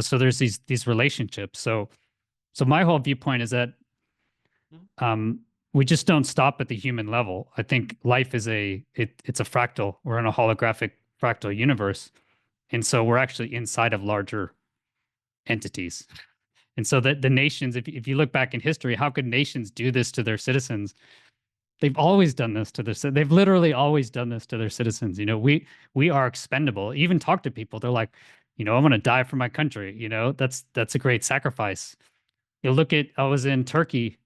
So there's these relationships. So my whole viewpoint is that we just don't stop at the human level. I think life is it's a fractal. We're in a holographic fractal universe. And so we're actually inside of larger entities. And so the nations, if you look back in history, how could nations do this to their citizens? They've always done this to they've literally always done this to their citizens. We are expendable. Even talk to people. They're like, I'm going to die for my country. That's a great sacrifice. I was in Turkey.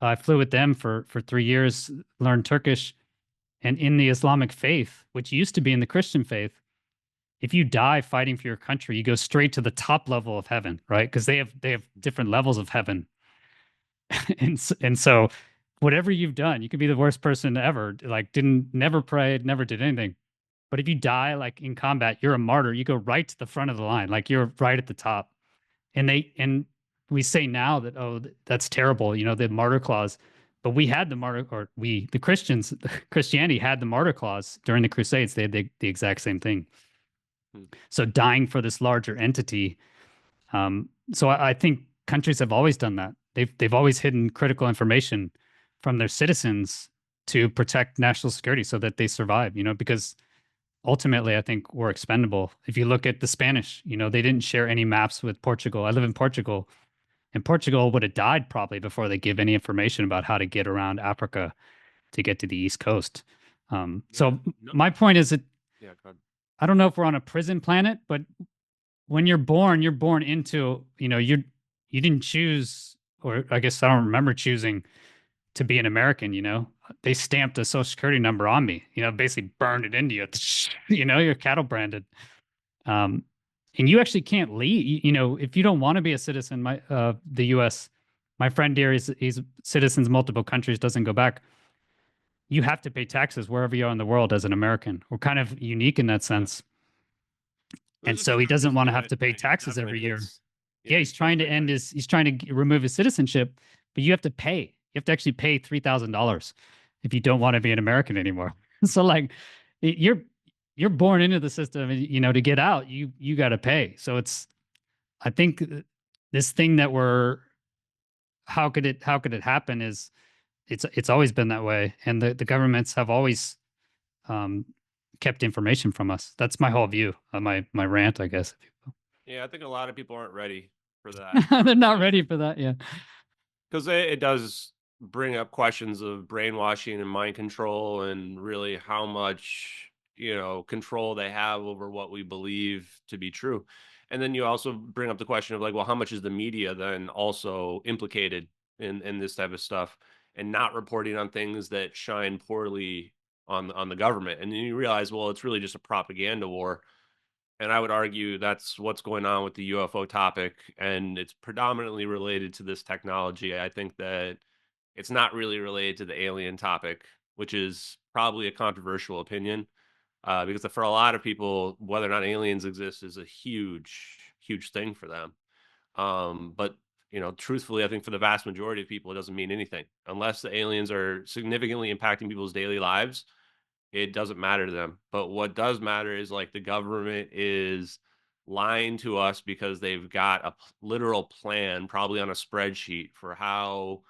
I flew with them for 3 years, learned Turkish. And in the Islamic faith, which used to be in the Christian faith, if you die fighting for your country, you go straight to the top level of heaven, right? Because they have different levels of heaven. and so whatever you've done, you could be the worst person ever, like never prayed, never did anything. But if you die like in combat, you're a martyr. You go right to the front of the line, like you're right at the top. And we say now that, oh, that's terrible, the martyr clause. But we had the Christians, Christianity had the martyr clause during the Crusades. They had the exact same thing. So dying for this larger entity. So I think countries have always done that. They've always hidden critical information from their citizens to protect national security so that they survive, because ultimately I think we're expendable. If you look at the Spanish, they didn't share any maps with Portugal. I live in Portugal, and Portugal would have died probably before they give any information about how to get around Africa to get to the East Coast. My point is that I don't know if we're on a prison planet, but when you're born into, you didn't choose, or I guess I don't remember choosing to be an American. They stamped a social security number on me, basically burned it into you. You're cattle branded. And you actually can't leave, if you don't want to be a citizen, the US, my friend here, he's citizens multiple countries, doesn't go back. You have to pay taxes wherever you are in the world as an American. We're kind of unique in that sense. And so he doesn't want to have to pay taxes every year. Yeah, he's trying to remove his citizenship, but you have to pay. You have to actually pay $3,000 if you don't want to be an American anymore. So like you're born into the system, to get out, you got to pay. So I think this thing that how could it happen is It's always been that way, and the governments have always um, kept information from us. That's my whole view, my rant, I guess. Yeah, I think a lot of people aren't ready for that. They're not ready for that. Yeah. Because it does bring up questions of brainwashing and mind control and really how much, control they have over what we believe to be true. And then you also bring up the question of like, well, how much is the media then also implicated in this type of stuff and not reporting on things that shine poorly on the government? And then you realize, well, it's really just a propaganda war. And I would argue that's what's going on with the UFO topic, and it's predominantly related to this technology. I think that it's not really related to the alien topic, which is probably a controversial opinion, because for a lot of people, whether or not aliens exist is a huge, huge thing for them. But truthfully, I think for the vast majority of people, it doesn't mean anything unless the aliens are significantly impacting people's daily lives. It doesn't matter to them. But what does matter is like the government is lying to us because they've got a literal plan, probably on a spreadsheet, for how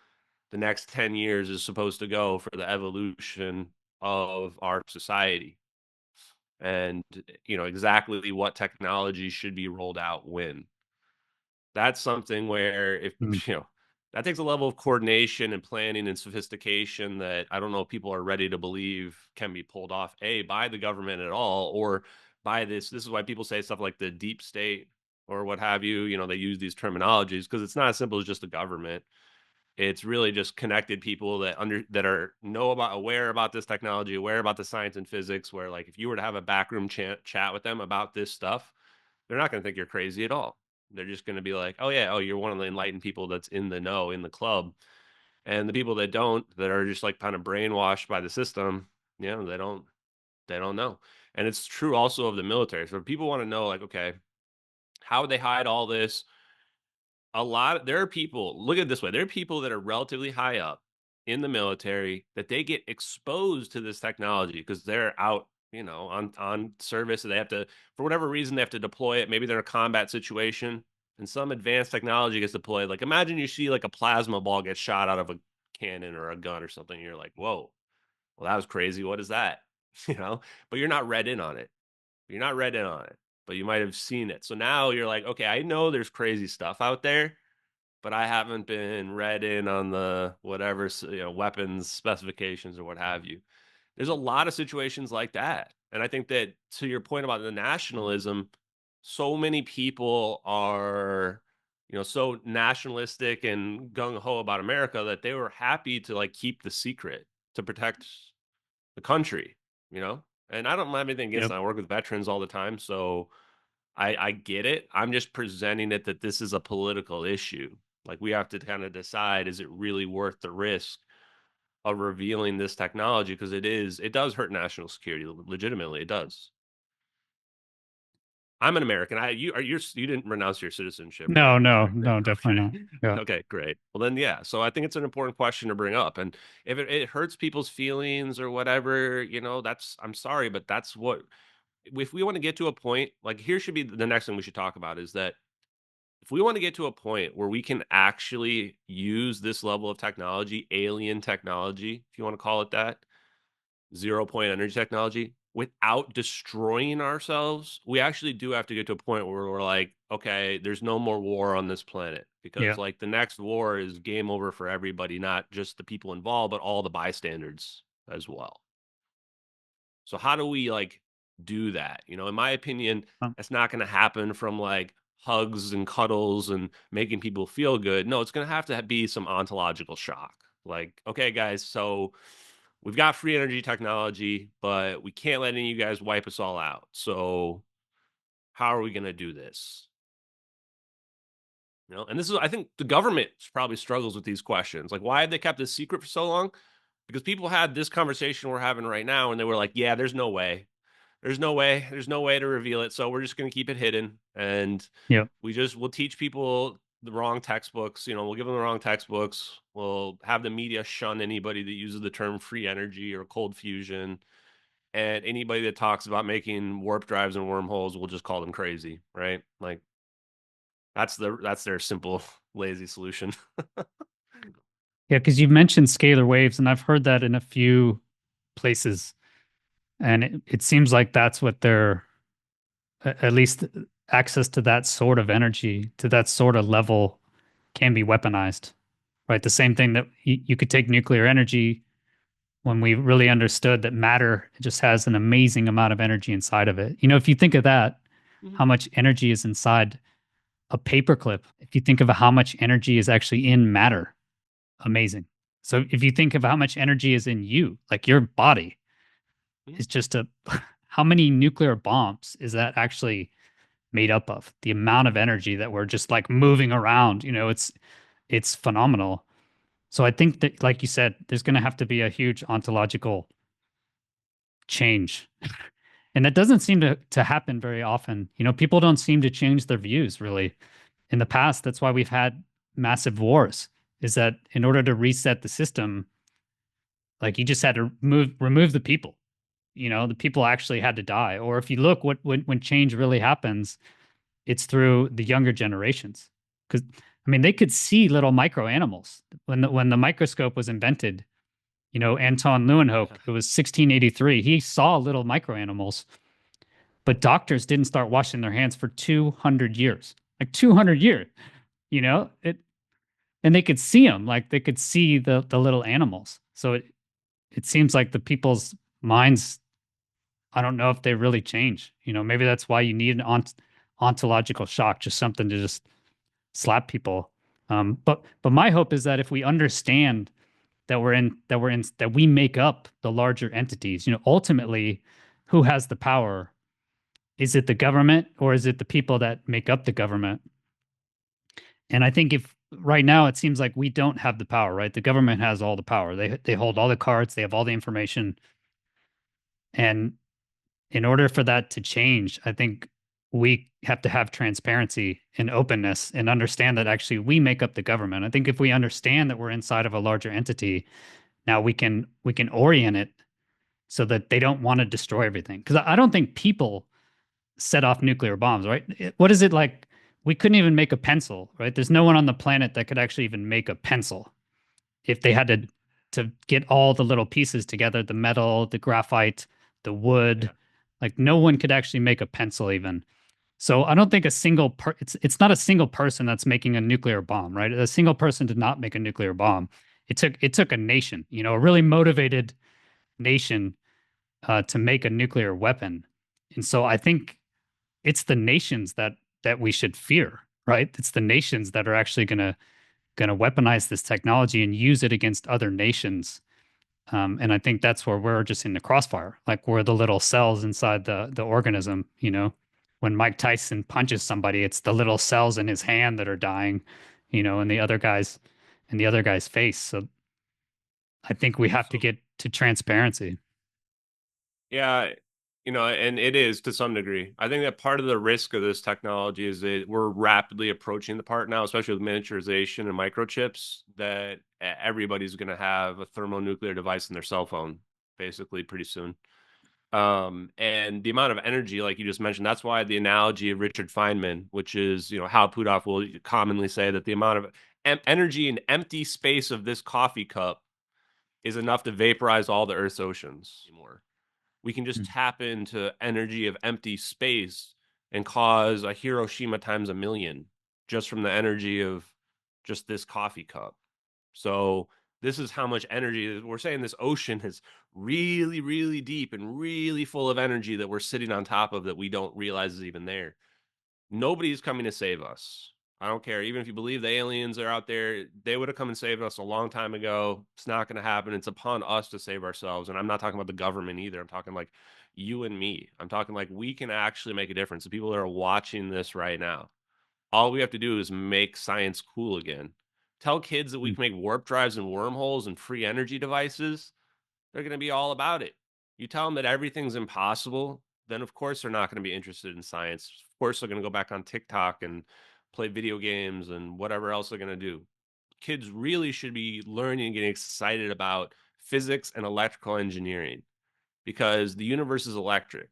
the next 10 years is supposed to go for the evolution of our society. And, exactly what technology should be rolled out when. That's something where if, Mm. that takes a level of coordination and planning and sophistication that I don't know if people are ready to believe can be pulled off, by the government at all, or by this is why people say stuff like the deep state or what have you. They use these terminologies because it's not as simple as just the government. It's really just connected people that are aware about this technology, aware about the science and physics, where like if you were to have a backroom chat with them about this stuff, they're not going to think you're crazy at all. They're just going to be like, oh yeah, you're one of the enlightened people that's in the know, in the club. And the people that don't, that are just like kind of brainwashed by the system, they don't know. And it's true also of the military. So people want to know, like, okay, how would they hide all this? There are people, look at it this way, there are people that are relatively high up in the military that they get exposed to this technology because they're out, on service, and they have to, for whatever reason, they have to deploy it. Maybe they're in a combat situation and some advanced technology gets deployed. Like imagine you see like a plasma ball get shot out of a cannon or a gun or something. You're like, whoa, well, that was crazy. What is that? you know, but you're not read in on it. You're not read in on it, but you might have seen it. So now you're like, okay, I know there's crazy stuff out there, but I haven't been read in on the whatever, weapons specifications or what have you. There's a lot of situations like that. And I think that to your point about the nationalism, so many people are, so nationalistic and gung ho about America that they were happy to like keep the secret to protect the country, you know? And I don't have anything against Yep. it. I work with veterans all the time. So I get it. I'm just presenting it that this is a political issue. Like we have to kind of decide, is it really worth the risk of revealing this technology? Because it does hurt national security. Legitimately, it does. I'm an American. You didn't renounce your citizenship, right? No, definitely not. Yeah. Okay, great. Well, then, yeah. So I think it's an important question to bring up. And if it hurts people's feelings or whatever, I'm sorry, but that's what, if we want to get to a point, like here should be the next thing we should talk about is that if we want to get to a point where we can actually use this level of technology, alien technology, if you want to call it that, 0 point energy technology, without destroying ourselves, we actually do have to get to a point where we're like, okay, there's no more war on this planet, because Yeah. like the next war is game over for everybody, not just the people involved, but all the bystanders as well. So how do we like do that? In my opinion, Um, it's not going to happen from like hugs and cuddles and making people feel good. No, it's going to have to be some ontological shock. Like, okay, guys, so we've got free energy technology, but we can't let any of you guys wipe us all out. So how are we going to do this? And this is, I think the government probably struggles with these questions. Like, why have they kept this secret for so long? Because people had this conversation we're having right now, and they were like, yeah, there's no way. There's no way. There's no way to reveal it. So we're just going to keep it hidden. And yeah. we'll teach people the wrong textbooks. We'll give them the wrong textbooks. We'll have the media shun anybody that uses the term free energy or cold fusion. And anybody that talks about making warp drives and wormholes, we'll just call them crazy, right? Like that's their simple, lazy solution. Yeah, because you've mentioned scalar waves, and I've heard that in a few places, and it seems like that's what they're at least access to that sort of energy, to that sort of level, can be weaponized, right? The same thing that you could take nuclear energy when we really understood that matter just has an amazing amount of energy inside of it. If you think of that, how much energy is inside a paperclip, if you think of how much energy is actually in matter, amazing. So if you think of how much energy is in you, like your body, is just how many nuclear bombs is that actually made up of? The amount of energy that we're just like moving around, it's phenomenal. So I think that, like you said, there's going to have to be a huge ontological change. And that doesn't seem to happen very often. People don't seem to change their views really. In the past, that's why we've had massive wars, is that in order to reset the system, like you just had to remove the people. The people actually had to die. Or if you look when change really happens, it's through the younger generations. Because they could see little micro animals when the microscope was invented. Anton Leeuwenhoek, it was 1683. He saw little micro animals, but doctors didn't start washing their hands for 200 years. Like 200 years, and they could see them, like they could see the little animals. So it seems like the people's minds, I don't know if they really change. Maybe that's why you need an ontological shock, just something to just slap people. But my hope is that if we understand that we make up the larger entities, ultimately, who has the power? Is it the government or is it the people that make up the government? And I think if right now it seems like we don't have the power, right? The government has all the power. They hold all the cards, they have all the information. And in order for that to change, I think we have to have transparency and openness and understand that actually we make up the government. I think if we understand that we're inside of a larger entity, now we can orient it so that they don't want to destroy everything. Because I don't think people set off nuclear bombs, right? What is it like? We couldn't even make a pencil, right? There's no one on the planet that could actually even make a pencil if they had to get all the little pieces together, the metal, the graphite, the wood. Yeah. Like no one could actually make a pencil even. So I don't think it's not a single person that's making a nuclear bomb, right? A single person did not make a nuclear bomb. It took a nation, a really motivated nation to make a nuclear weapon. And so I think it's the nations that we should fear, right? It's the nations that are actually going to weaponize this technology and use it against other nations. And I think that's where we're just in the crossfire, like we're the little cells inside the organism. When Mike Tyson punches somebody, it's the little cells in his hand that are dying, in the other guy's face. So I think we have to get to transparency. Yeah, and it is to some degree. I think that part of the risk of this technology is that we're rapidly approaching the part now, especially with miniaturization and microchips, that everybody's going to have a thermonuclear device in their cell phone, basically, pretty soon. And the amount of energy, like you just mentioned, that's why the analogy of Richard Feynman, which is, Hal Puthoff will commonly say that the amount of energy in empty space of this coffee cup is enough to vaporize all the Earth's oceans. We can just tap into energy of empty space and cause a Hiroshima times a million just from the energy of just this coffee cup. So this is how much energy we're saying. This ocean is really, really deep and really full of energy that we're sitting on top of that we don't realize is even there. Nobody's coming to save us. I don't care. Even if you believe the aliens are out there, they would have come and saved us a long time ago. It's not going to happen. It's upon us to save ourselves. And I'm not talking about the government either. I'm talking like you and me. I'm talking like we can actually make a difference. The people that are watching this right now, all we have to do is make science cool again. Tell kids that we can make warp drives and wormholes and free energy devices. They're going to be all about it. You tell them that everything's impossible, then of course they're not going to be interested in science. Of course they're going to go back on TikTok and play video games and whatever else they're going to do. Kids really should be learning and getting excited about physics and electrical engineering because the universe is electric.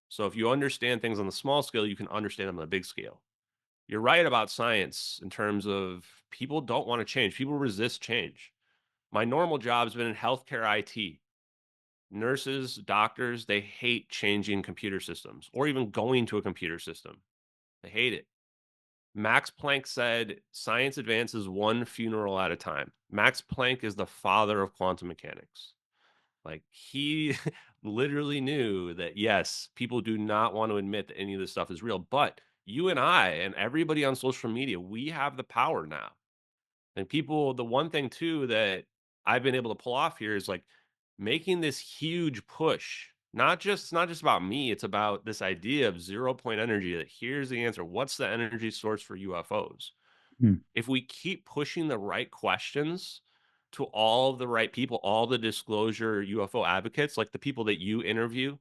So if you understand things on the small scale, you can understand them on the big scale. You're right about science in terms of people don't want to change. People resist change. My normal job has been in healthcare IT. Nurses, doctors, they hate changing computer systems or even going to a computer system. They hate it. Max Planck said science advances one funeral at a time. Max Planck is the father of quantum mechanics. Like, he literally knew that, yes, people do not want to admit that any of this stuff is real, but you and I and everybody on social media, we have the power now. And people, the one thing too that I've been able to pull off here is like making this huge push. It's not just about me, it's about this idea of 0 point energy, that here's the answer. What's the energy source for UFOs? Hmm. If we keep pushing the right questions to all the right people, all the disclosure UFO advocates, like the people that you interview,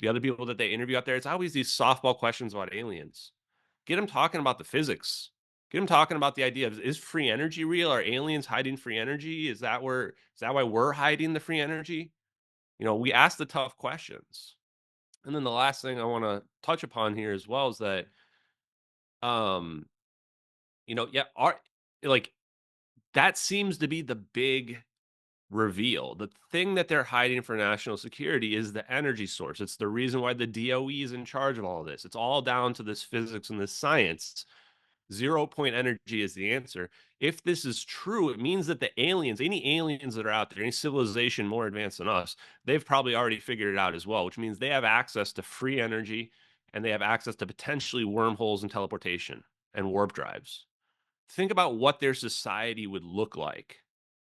the other people that they interview out there, it's always these softball questions about aliens. Get them talking about the physics. Get them talking about the idea of, is free energy real? Are aliens hiding free energy? Is that why we're hiding the free energy? We ask the tough questions. And then the last thing I want to touch upon here as well is that, um, yeah, like that seems to be the big reveal. The thing that they're hiding for national security is the energy source. It's the reason why the DOE is in charge of all of this. It's all down to this physics and this science. 0 point energy is the answer. If this is true, it means that any aliens that are out there, any civilization more advanced than us, they've probably already figured it out as well, which means they have access to free energy and they have access to potentially wormholes and teleportation and warp drives. Think about what their society would look like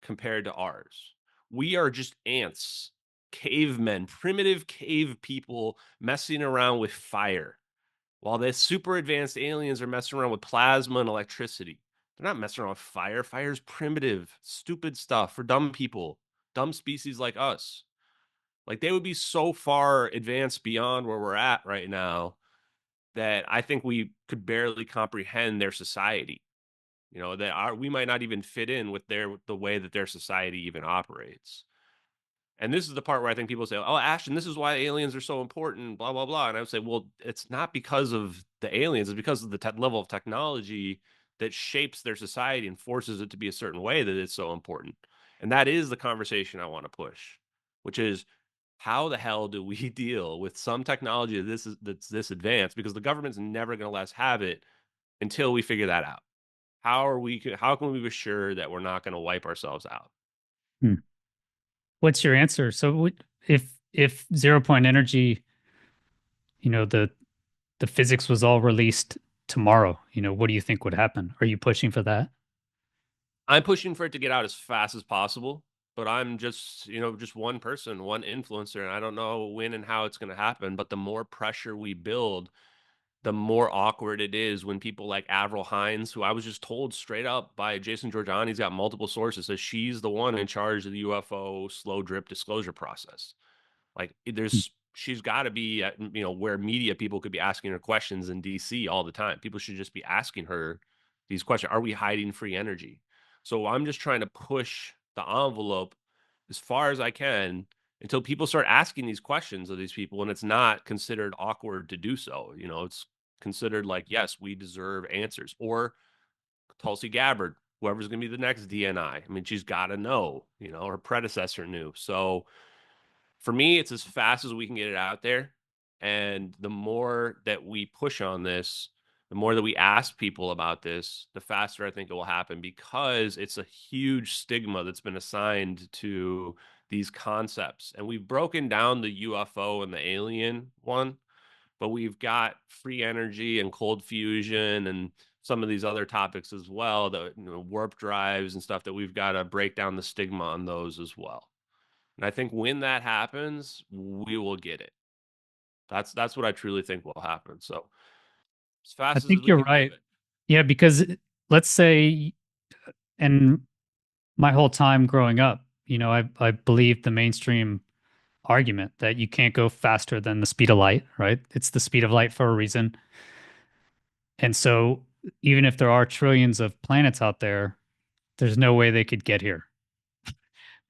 compared to ours. We are just ants, cavemen, primitive cave people messing around with fire, while the super advanced aliens are messing around with plasma and electricity. They're not messing around with fire. Fire's primitive, stupid stuff for dumb people, dumb species like us. Like, they would be so far advanced beyond where we're at right now that I think we could barely comprehend their society. We might not even fit in with the way that their society even operates. And this is the part where I think people say, "Oh, Ashton, this is why aliens are so important," blah blah blah. And I would say, well, it's not because of the aliens; it's because of the level of technology that shapes their society and forces it to be a certain way that it's so important. And that is the conversation I want to push, which is, how the hell do we deal with some technology that's this advanced? Because the government's never going to let us have it until we figure that out. How can we be sure that we're not going to wipe ourselves out? Hmm. What's your answer? So if 0 point energy, the physics was all released tomorrow, what do you think would happen? Are you pushing for that? I'm pushing for it to get out as fast as possible, but I'm just one person, one influencer, and I don't know when and how it's going to happen. But the more pressure we build, the more awkward it is when people like Avril Hines, who I was just told straight up by Jason Giorgiani, he's got multiple sources, that she's the one in charge of the UFO slow drip disclosure process. Like, she's got to be at, where media people could be asking her questions in DC all the time. People should just be asking her these questions. Are we hiding free energy? So I'm just trying to push the envelope as far as I can until people start asking these questions of these people, and it's not considered awkward to do so. It's considered like, yes, we deserve answers. Or Tulsi Gabbard, whoever's going to be the next DNI. I mean, she's got to know, her predecessor knew. So for me, it's as fast as we can get it out there. And the more that we push on this, the more that we ask people about this, the faster I think it will happen, because it's a huge stigma that's been assigned to these concepts. And we've broken down the UFO and the alien one, but we've got free energy and cold fusion and some of these other topics as well, the warp drives and stuff, that we've got to break down the stigma on those as well. And I think when that happens, we will get it. That's what I truly think will happen. So as I fast as think we you're can right. move it. Yeah, because let's say, and my whole time growing up, I believed the mainstream argument that you can't go faster than the speed of light, right? It's the speed of light for a reason. And so even if there are trillions of planets out there, there's no way they could get here.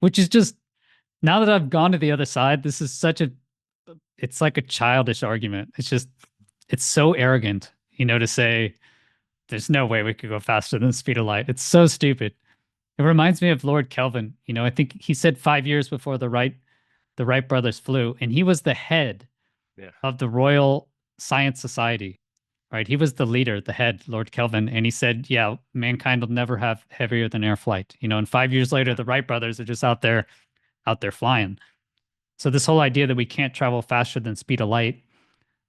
Which is just, now that I've gone to the other side, this is it's like a childish argument. It's so arrogant, to say there's no way we could go faster than the speed of light. It's so stupid. It reminds me of Lord Kelvin. You know, I think he said 5 years before the Wright brothers flew, and he was the head Yeah. of the Royal Science Society, right? He was the leader, the head, Lord Kelvin, and he said, "Yeah, mankind will never have heavier than air flight." You know, and 5 years later, Yeah. the Wright brothers are just out there flying. So this whole idea that we can't travel faster than speed of light,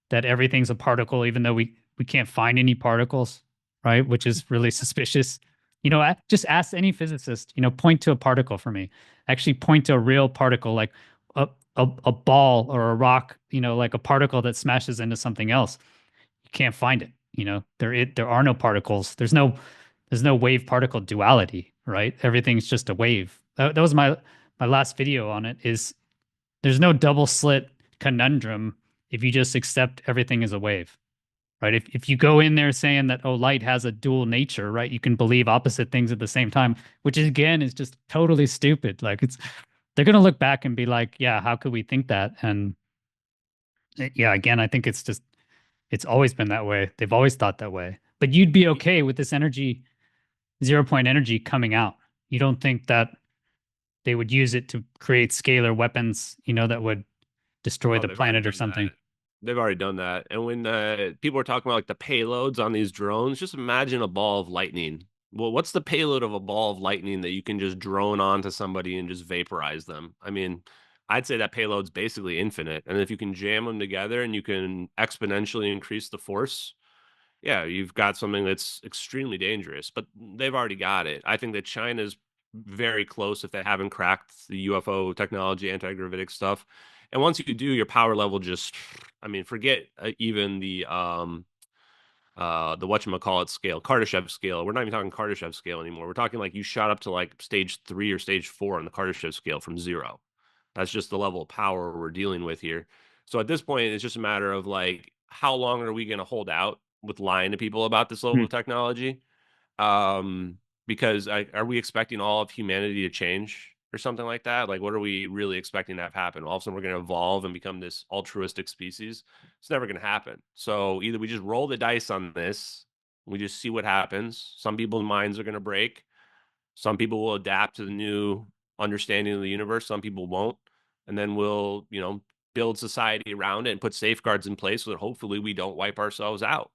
that everything's a particle, even though we can't find any particles, right? Which is really suspicious. You know, just ask any physicist. You know, point to a particle for me. Actually, point to a real particle, like a ball or a rock. You know, like a particle that smashes into something else. You can't find it. You know, there are no particles. There's no wave particle duality, right? Everything's just a wave. That was my last video on it. Is there's no double slit conundrum if you just accept everything as a wave, right? If you go in there saying that, oh, light has a dual nature, right? You can believe opposite things at the same time, which again is just totally stupid. Like they're going to look back and be like, yeah, how could we think that? And yeah, again, I think it's always been that way. They've always thought that way. But you'd be okay with this energy, 0 point energy coming out. You don't think that they would use it to create scalar weapons, you know, that would destroy Oh, the they've already planet or done something? that. They've already done that. And when people are talking about like the payloads on these drones, just imagine a ball of lightning. Well, what's the payload of a ball of lightning that you can just drone onto somebody and just vaporize them? I mean, I'd say that payload's basically infinite. And if you can jam them together and you can exponentially increase the force, yeah, you've got something that's extremely dangerous. But they've already got it. I think that China's very close if they haven't cracked the UFO technology, anti-gravitic stuff. And once you do, your power level just, I mean, forget even the whatchamacallit scale, Kardashev scale. We're not even talking Kardashev scale anymore. We're talking like you shot up to like stage 3 or stage 4 on the Kardashev scale from 0. That's just the level of power we're dealing with here. So at this point, it's just a matter of like, how long are we going to hold out with lying to people about this level Hmm. of technology? Because are we expecting all of humanity to change or something like that? Like, what are we really expecting to have happen? All of a sudden, we're going to evolve and become this altruistic species. It's never going to happen. So either we just roll the dice on this, we just see what happens. Some people's minds are going to break. Some people will adapt to the new understanding of the universe. Some people won't. And then we'll, build society around it and put safeguards in place so that hopefully we don't wipe ourselves out.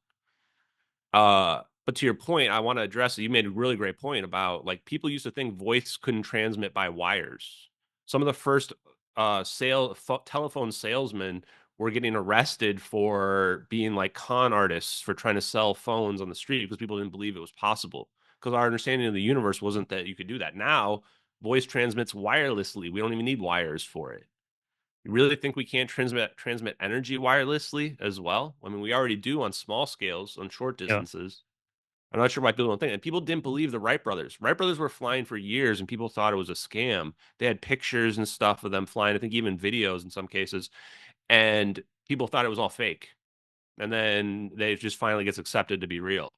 But to your point, I want to address it. You made a really great point about like people used to think voice couldn't transmit by wires. Some of the first telephone salesmen were getting arrested for being like con artists for trying to sell phones on the street because people didn't believe it was possible. Because our understanding of the universe wasn't that you could do that. Now, voice transmits wirelessly. We don't even need wires for it. You really think we can't transmit energy wirelessly as well? I mean, we already do on small scales, on short Yeah. distances. I'm not sure why people don't think. And people didn't believe the Wright brothers. Wright brothers were flying for years, and people thought it was a scam. They had pictures and stuff of them flying. I think even videos in some cases, and people thought it was all fake. And then they just finally gets accepted to be real.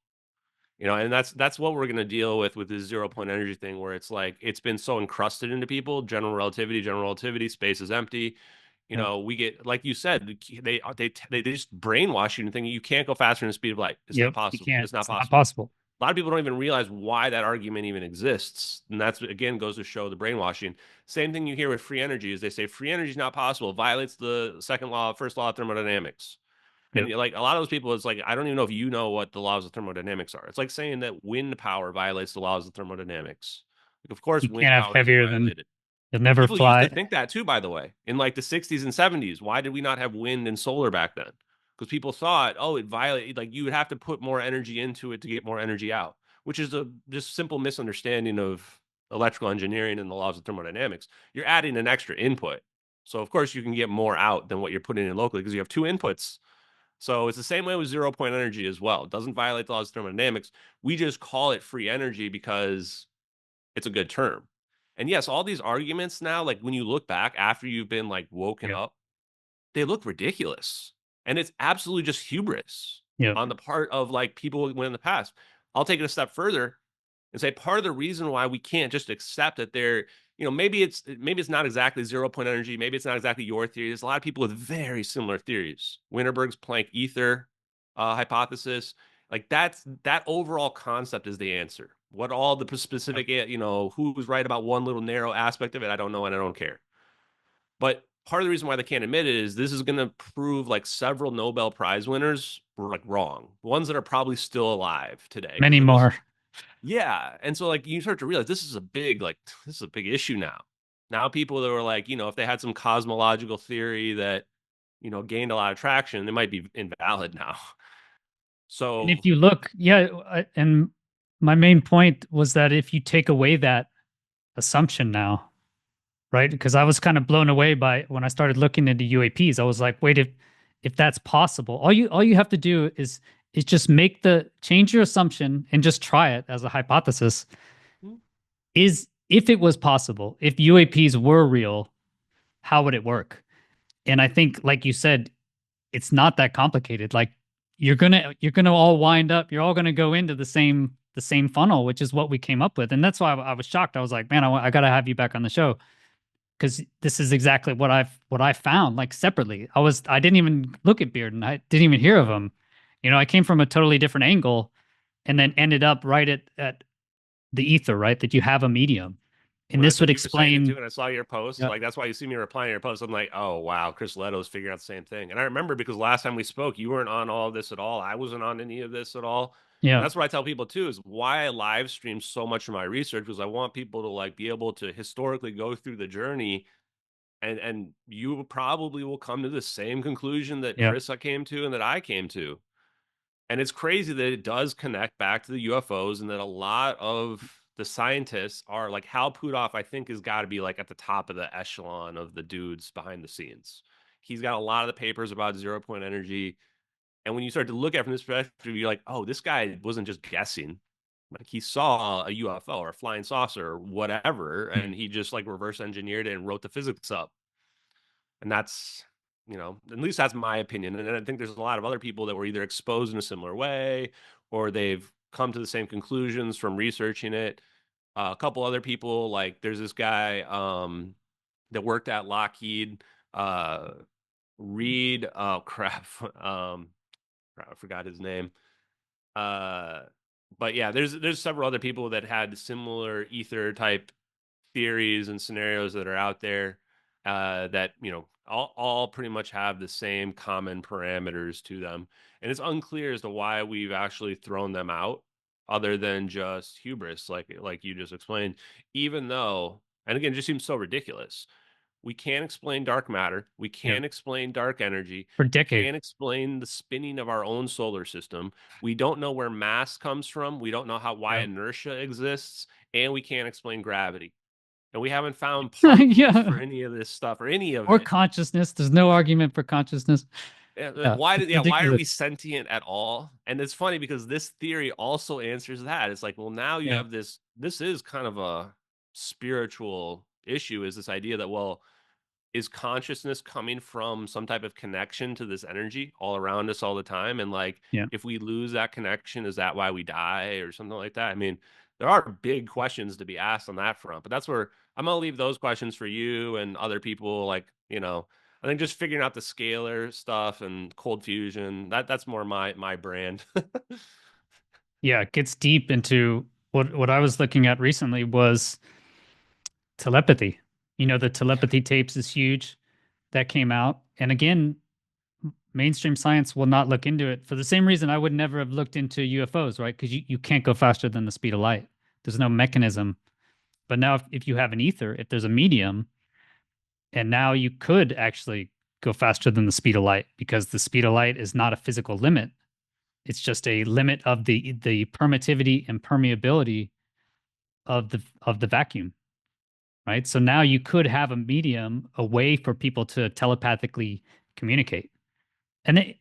And that's what we're gonna deal with this 0 point energy thing, where it's like it's been so encrusted into people. General relativity, space is empty. Yeah. We get, like you said, they just brainwash you and think you can't go faster than the speed of light. It's not Yep. You possible. can't. It's not It's not possible. possible. A lot of people don't even realize why that argument even exists. And that's, again, goes to show the brainwashing. Same thing you hear with free energy is they say free energy is not possible. It violates the first law of thermodynamics. And Yep. like a lot of those people, it's like, I don't even know if you know what the laws of thermodynamics are. It's like saying that wind power violates the laws of thermodynamics. Like, of course, You wind can't have power doesn't heavier than violate it. you'll never People used to fly. think that too, by the way, in like the 60s and 70s. Why did we not have wind and solar back then? Because people thought, oh, it violated, like you would have to put more energy into it to get more energy out, which is a just simple misunderstanding of electrical engineering and the laws of thermodynamics. You're adding an extra input. So, of course, you can get more out than what you're putting in locally because you have two inputs. So it's the same way with 0 point energy as well. It doesn't violate the laws of thermodynamics. We just call it free energy because it's a good term. And yes, all these arguments now, like when you look back after you've been like woken Yep. up, they look ridiculous. And it's absolutely just hubris Yep. on the part of like people who went in the past. I'll take it a step further and say part of the reason why we can't just accept that they're, maybe it's not exactly 0 point energy, maybe it's not exactly your theory. There's a lot of people with very similar theories. Winterberg's Planck Aether hypothesis, like that overall concept is the answer. What all the specific, who was right about one little narrow aspect of it, I don't know and I don't care. But part of the reason why they can't admit it is this is going to prove like several Nobel Prize winners were like wrong. Ones that are probably still alive today. Many Because it was, more. yeah. And so like you start to realize this is a big issue now. Now people that were like, if they had some cosmological theory that, gained a lot of traction, it might be invalid now. And So if you look, and my main point was that if you take away that assumption now, right? Because I was kind of blown away by when I started looking into UAPs. I was like, wait, if that's possible, all you have to do is just change your assumption and just try it as a hypothesis. Is if it was possible, if UAPs were real, how would it work? And I think, like you said, it's not that complicated. Like you're gonna all wind up, you're all gonna go into the same funnel, which is what we came up with. And that's why I was shocked. I was like, man, I gotta have you back on the show because this is exactly what I found, like separately. I didn't even look at Beard and I didn't even hear of him. I came from a totally different angle and then ended up right at the ether, right? That you have a medium. And when I this would you were saying it too, explain. and I saw your post, Yeah. like that's why you see me replying to your post. I'm like, oh wow, Chris Lehto's figuring out the same thing. And I remember because last time we spoke, you weren't on all of this at all. I wasn't on any of this at all. And Yeah. that's what I tell people too, is why I live stream so much of my research, because I want people to like be able to historically go through the journey, and you probably will come to the same conclusion that Yeah. Chris came to and that I came to. And it's crazy that it does connect back to the UFOs, and that a lot of the scientists are like Hal Puthoff, I think, has got to be like at the top of the echelon of the dudes behind the scenes. He's got a lot of the papers about 0 point energy. And when you start to look at it from this perspective, you're like, oh, this guy wasn't just guessing. Like he saw a UFO or a flying saucer or whatever, and he just like reverse engineered it and wrote the physics up. And that's, at least that's my opinion. And I think there's a lot of other people that were either exposed in a similar way or they've come to the same conclusions from researching it. A couple other people, like there's this guy that worked at Lockheed, Reed. Oh crap, I forgot his name. But yeah, there's several other people that had similar ether type theories and scenarios that are out there, that all pretty much have the same common parameters to them, and it's unclear as to why we've actually thrown them out, other than just hubris, like you just explained. Even though, and again, it just seems so ridiculous. We can't explain dark matter. We Yeah. can't explain dark energy. For We decades. can't explain the spinning of our own solar system. We don't know where mass comes from. We don't know why Yeah. inertia exists, and we can't explain gravity. And we haven't found particles Yeah. for any of this stuff or any of Or it. consciousness. There's no argument for consciousness. Yeah. Why It's are we ridiculous. sentient at all? And it's funny because this theory also answers that. It's like, well, now you Yeah. have this is kind of a spiritual issue, is this idea that, well, is consciousness coming from some type of connection to this energy all around us all the time? And like, Yeah. if we lose that connection, is that why we die or something like that? I mean, there are big questions to be asked on that front, but that's where I'm going to leave those questions for you and other people. Like, I think just figuring out the scalar stuff and cold fusion, that's more my brand. Yeah. It gets deep into what I was looking at recently was telepathy. The telepathy tapes is huge that came out. And again, mainstream science will not look into it for the same reason I would never have looked into UFOs, right? Because you can't go faster than the speed of light. There's no mechanism. But now if you have an ether, if there's a medium, and now you could actually go faster than the speed of light because the speed of light is not a physical limit. It's just a limit of the permittivity and permeability of the vacuum, right? So now you could have a medium, a way for people to telepathically communicate. And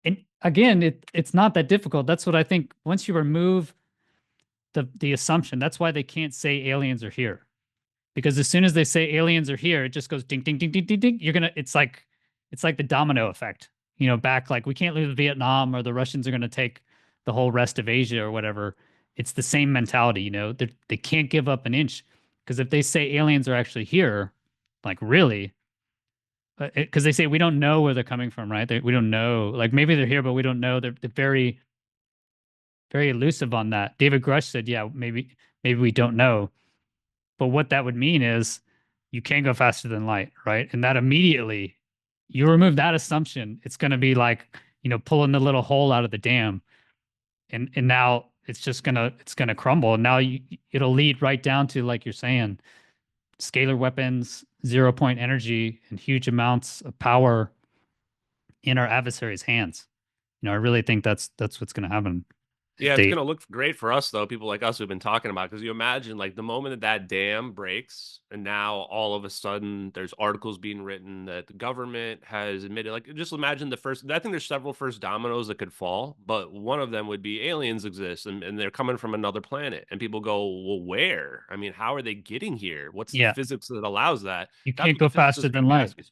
and again, it's not that difficult. That's what I think. Once you remove the assumption, that's why they can't say aliens are here. Because as soon as they say aliens are here, it just goes ding ding ding ding ding ding. It's like the domino effect. Back like we can't lose Vietnam or the Russians are gonna take the whole rest of Asia or whatever. It's the same mentality, they can't give up an inch. Because if they say aliens are actually here, like really, because they say we don't know where they're coming from, right? We don't know. Like maybe they're here, but we don't know. They're very, very elusive on that. David Grush said, yeah, maybe we don't know. But what that would mean is you can't go faster than light, right? And that immediately, you remove that assumption, it's going to be like, pulling the little hole out of the dam. And now it's gonna crumble. And now it'll lead right down to, like you're saying, scalar weapons, 0 point energy, and huge amounts of power in our adversaries' hands. I really think that's what's going to happen. Yeah, it's They, going to look great for us, though, people like us who've been talking about, because you imagine, like, the moment that that dam breaks, and now all of a sudden there's articles being written that the government has admitted, like, just imagine I think there's several first dominoes that could fall, but one of them would be aliens exist, and they're coming from another planet. And people go, well, where? I mean, how are they getting here? What's the yeah, physics that allows that? you That's can't what the go physicists faster are going than to be light. asking.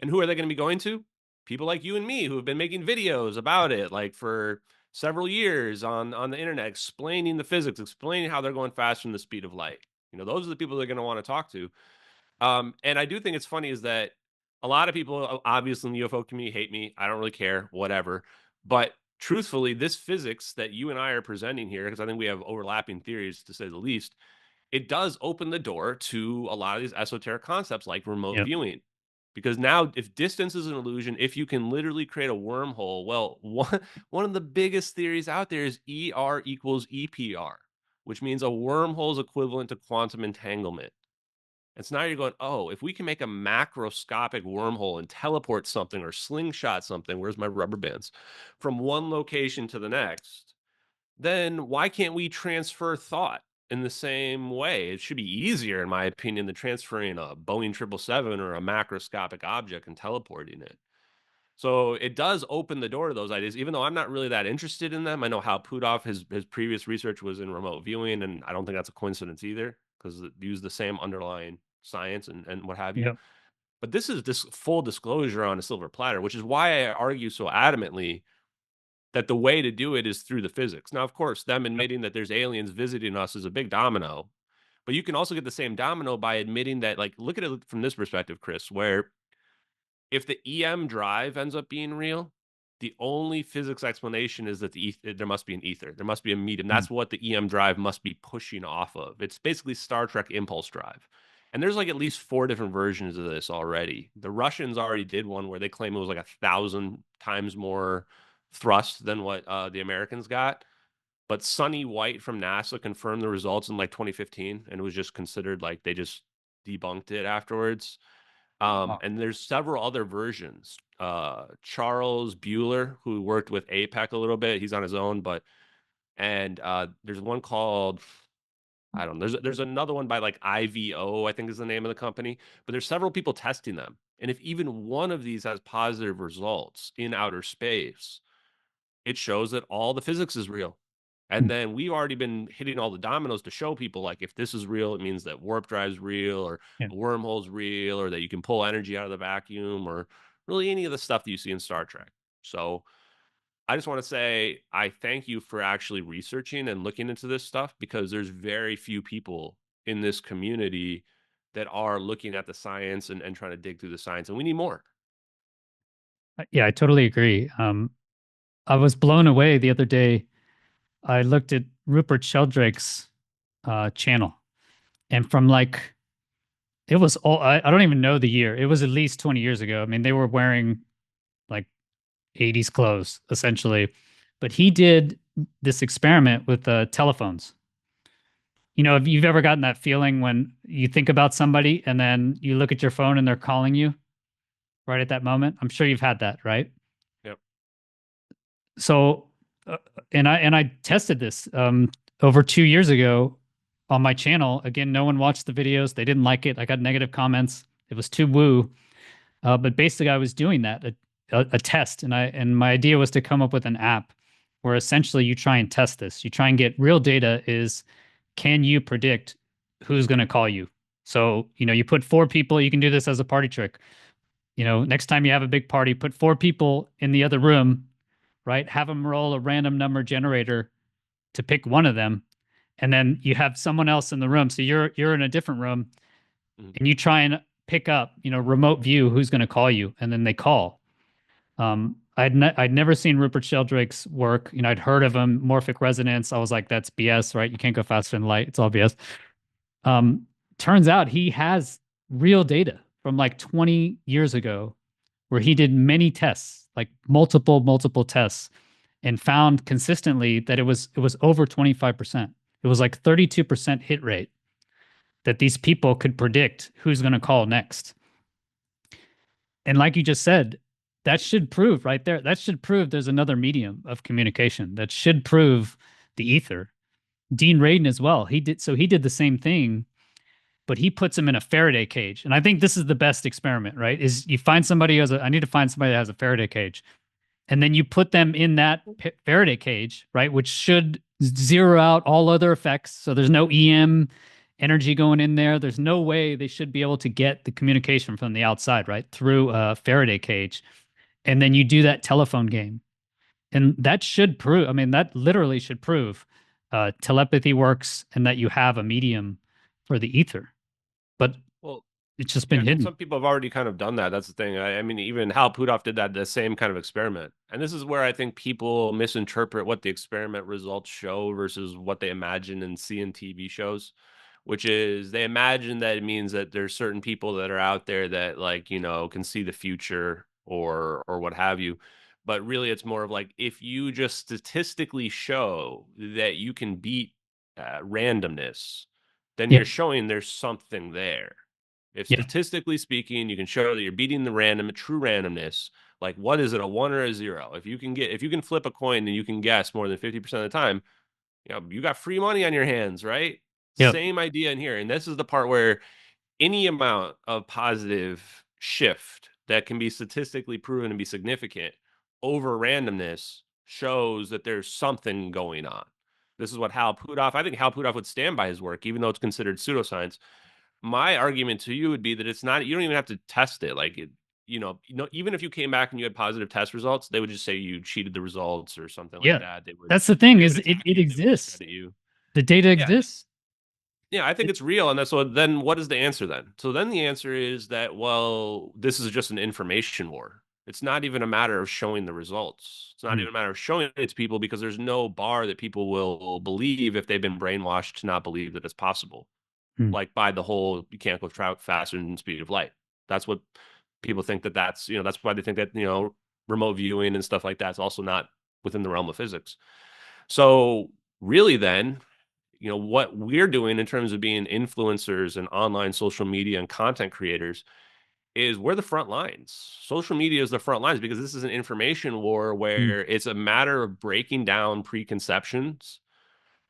And who are they going to be going to? People like you and me who have been making videos about it, like, for several years on the internet, explaining the physics, explaining how they're going faster than the speed of light. Those are the people they're going to want to talk to. And I do think it's funny is that a lot of people, obviously in the UFO community, hate me. I don't really care, whatever. But truthfully, this physics that you and I are presenting here, because I think we have overlapping theories to say the least, it does open the door to a lot of these esoteric concepts like remote Yep. viewing. Because now, if distance is an illusion, if you can literally create a wormhole, well, one of the biggest theories out there is ER equals EPR, which means a wormhole is equivalent to quantum entanglement. And so now you're going, oh, if we can make a macroscopic wormhole and teleport something or slingshot something, where's my rubber bands, from one location to the next, then why can't we transfer thought in the same way? It should be easier, in my opinion, than transferring a Boeing 777 or a macroscopic object and teleporting it. So it does open the door to those ideas, even though I'm not really that interested in them. I know Hal Puthoff, his previous research was in remote viewing, and I don't think that's a coincidence either, because it used the same underlying science and what have you. Yep. But this is this full disclosure on a silver platter, which is why I argue so adamantly that the way to do it is through the physics. Now, of course, them admitting that there's aliens visiting us is a big domino, but you can also get the same domino by admitting that, like, look at it from this perspective, Chris, where if the EM drive ends up being real, the only physics explanation is that there must be an ether. There must be a medium. That's what the EM drive must be pushing off of. It's basically Star Trek impulse drive. And there's like at least 4 different versions of this already. The Russians already did one where they claim it was like 1,000 times more thrust than what the Americans got. But Sonny White from NASA confirmed the results in like 2015, and it was just considered like they just debunked it afterwards. And there's several other versions. Charles Bueller, who worked with APEC a little bit, he's on his own, and there's one called, I don't know, there's another one by like IVO, I think is the name of the company, but there's several people testing them. And if even one of these has positive results in outer space, it shows that all the physics is real. And then we've already been hitting all the dominoes to show people, like, if this is real, it means that warp drive's real, or a wormhole's real, or that you can pull energy out of the vacuum, or really any of the stuff that you see in Star Trek. So I just want to say I thank you for actually researching and looking into this stuff, because there's very few people in this community that are looking at the science and trying to dig through the science, and we need more. Yeah, I totally agree. I was blown away the other day. I looked at Rupert Sheldrake's channel, and from like, it was all, I don't even know the year. It was at least 20 years ago. I mean, they were wearing like 80s clothes essentially, but he did this experiment with telephones. If you've ever gotten that feeling when you think about somebody and then you look at your phone and they're calling you right at that moment. I'm sure you've had that, right? Yep. So, and I tested this over 2 years ago on my channel. Again, no one watched the videos. They didn't like it. I got negative comments. It was too woo. But basically, I was doing that a test, and my idea was to come up with an app where essentially you try and test this. You try and get real data. Can you predict who's going to call you? So you put 4 people. You can do this as a party trick. Next time you have a big party, put 4 people in the other room, right? Have them roll a random number generator to pick one of them, and then you have someone else in the room. So you're in a different room, and you try and pick up, remote view who's going to call you, and then they call. I I'd never seen Rupert Sheldrake's work. You know, I'd heard of him, morphic resonance. I was like, that's BS, right? You can't go faster than light. It's all BS. Um, Turns out he has real data from like 20 years ago where he did many tests, like multiple tests, and found consistently that it was over 25%. It was like 32% hit rate that these people could predict who's going to call next. And like you just said, that should prove right there. That should prove there's another medium of communication. That should prove the ether. Dean Radin as well. He did the same thing, but he puts him in a Faraday cage. And I think this is the best experiment, right? Is you find somebody who has I need to find somebody that has a Faraday cage. And then you put them in that Faraday cage, right? Which should zero out all other effects. So there's no EM energy going in there. There's no way they should be able to get the communication from the outside, right? Through a Faraday cage. And then you do that telephone game. And that should prove, I mean, that literally should prove telepathy works and that you have a medium for the ether. But Well, it's just been yeah, hidden. some people have already kind of done that. That's the thing. I mean, even Hal Puthoff did that, the same kind of experiment. And this is where I think people misinterpret what the experiment results show versus what they imagine and see in TV shows, which is they imagine that it means that there's certain people that are out there that like, you know, can see the future or what have you. But really it's more of like if you just statistically show that you can beat randomness, then Yeah. you're showing there's something there. If Yeah. statistically speaking, you can show that you're beating the random, true randomness, like what is it, a one or a zero? If you can flip a coin and you can guess more than 50% of the time, you know, you got free money on your hands, right? Yep. Same idea in here. And this is the part where any amount of positive shift that can be statistically proven to be significant over randomness shows that there's something going on. This is what Hal Puthoff, I think Hal Puthoff would stand by his work, even though it's considered pseudoscience. My argument to you would be that it's not, you don't even have to test it. Like, even if you came back and you had positive test results, they would just say you cheated the results or something like Yeah. that. They would, That's the thing they is would attack it you. They would exists. discredit you. The data Yeah. exists. Yeah, I think it's real. And that's what, then what is the answer then? So then the answer is that, well, this is just an information war. It's not even a matter of showing the results. It's not even a matter of showing it to people because there's no bar that people will believe if they've been brainwashed to not believe that it's possible. Like by the whole, you can't go faster than the speed of light. That's what people think that's, that's why they think that, remote viewing and stuff like that's also not within the realm of physics. So really then, what we're doing in terms of being influencers and online social media and content creators is we're the front lines. Social media is the front lines because this is an information war where it's a matter of breaking down preconceptions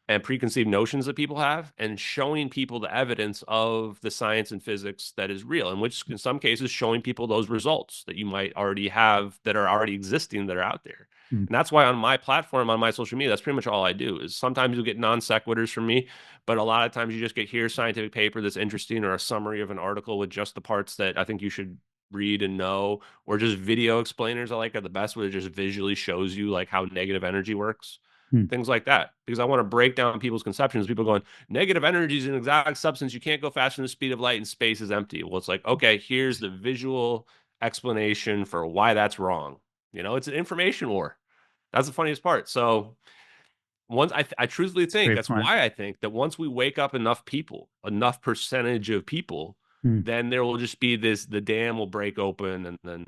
and preconceived notions that people have and showing people the evidence of the science and physics that is real, in which in some cases showing people those results that you might already have that are already existing that are out there. And that's why on my platform, on my social media, that's pretty much all I do. Is sometimes you'll get non sequiturs from me, but a lot of times you just get here scientific paper that's interesting or a summary of an article with just the parts that I think you should read and know, or just video explainers I like are the best, where it just visually shows you like how negative energy works. Things like that, because I want to break down people's conceptions. People going, negative energy is an exact substance. You can't go faster than the speed of light and space is empty. Well, it's like, okay, here's the visual explanation for why that's wrong. It's an information war. That's the funniest part. So once I truthfully think that's why I think that once we wake up enough people, enough percentage of people, then there will just be the dam will break open and then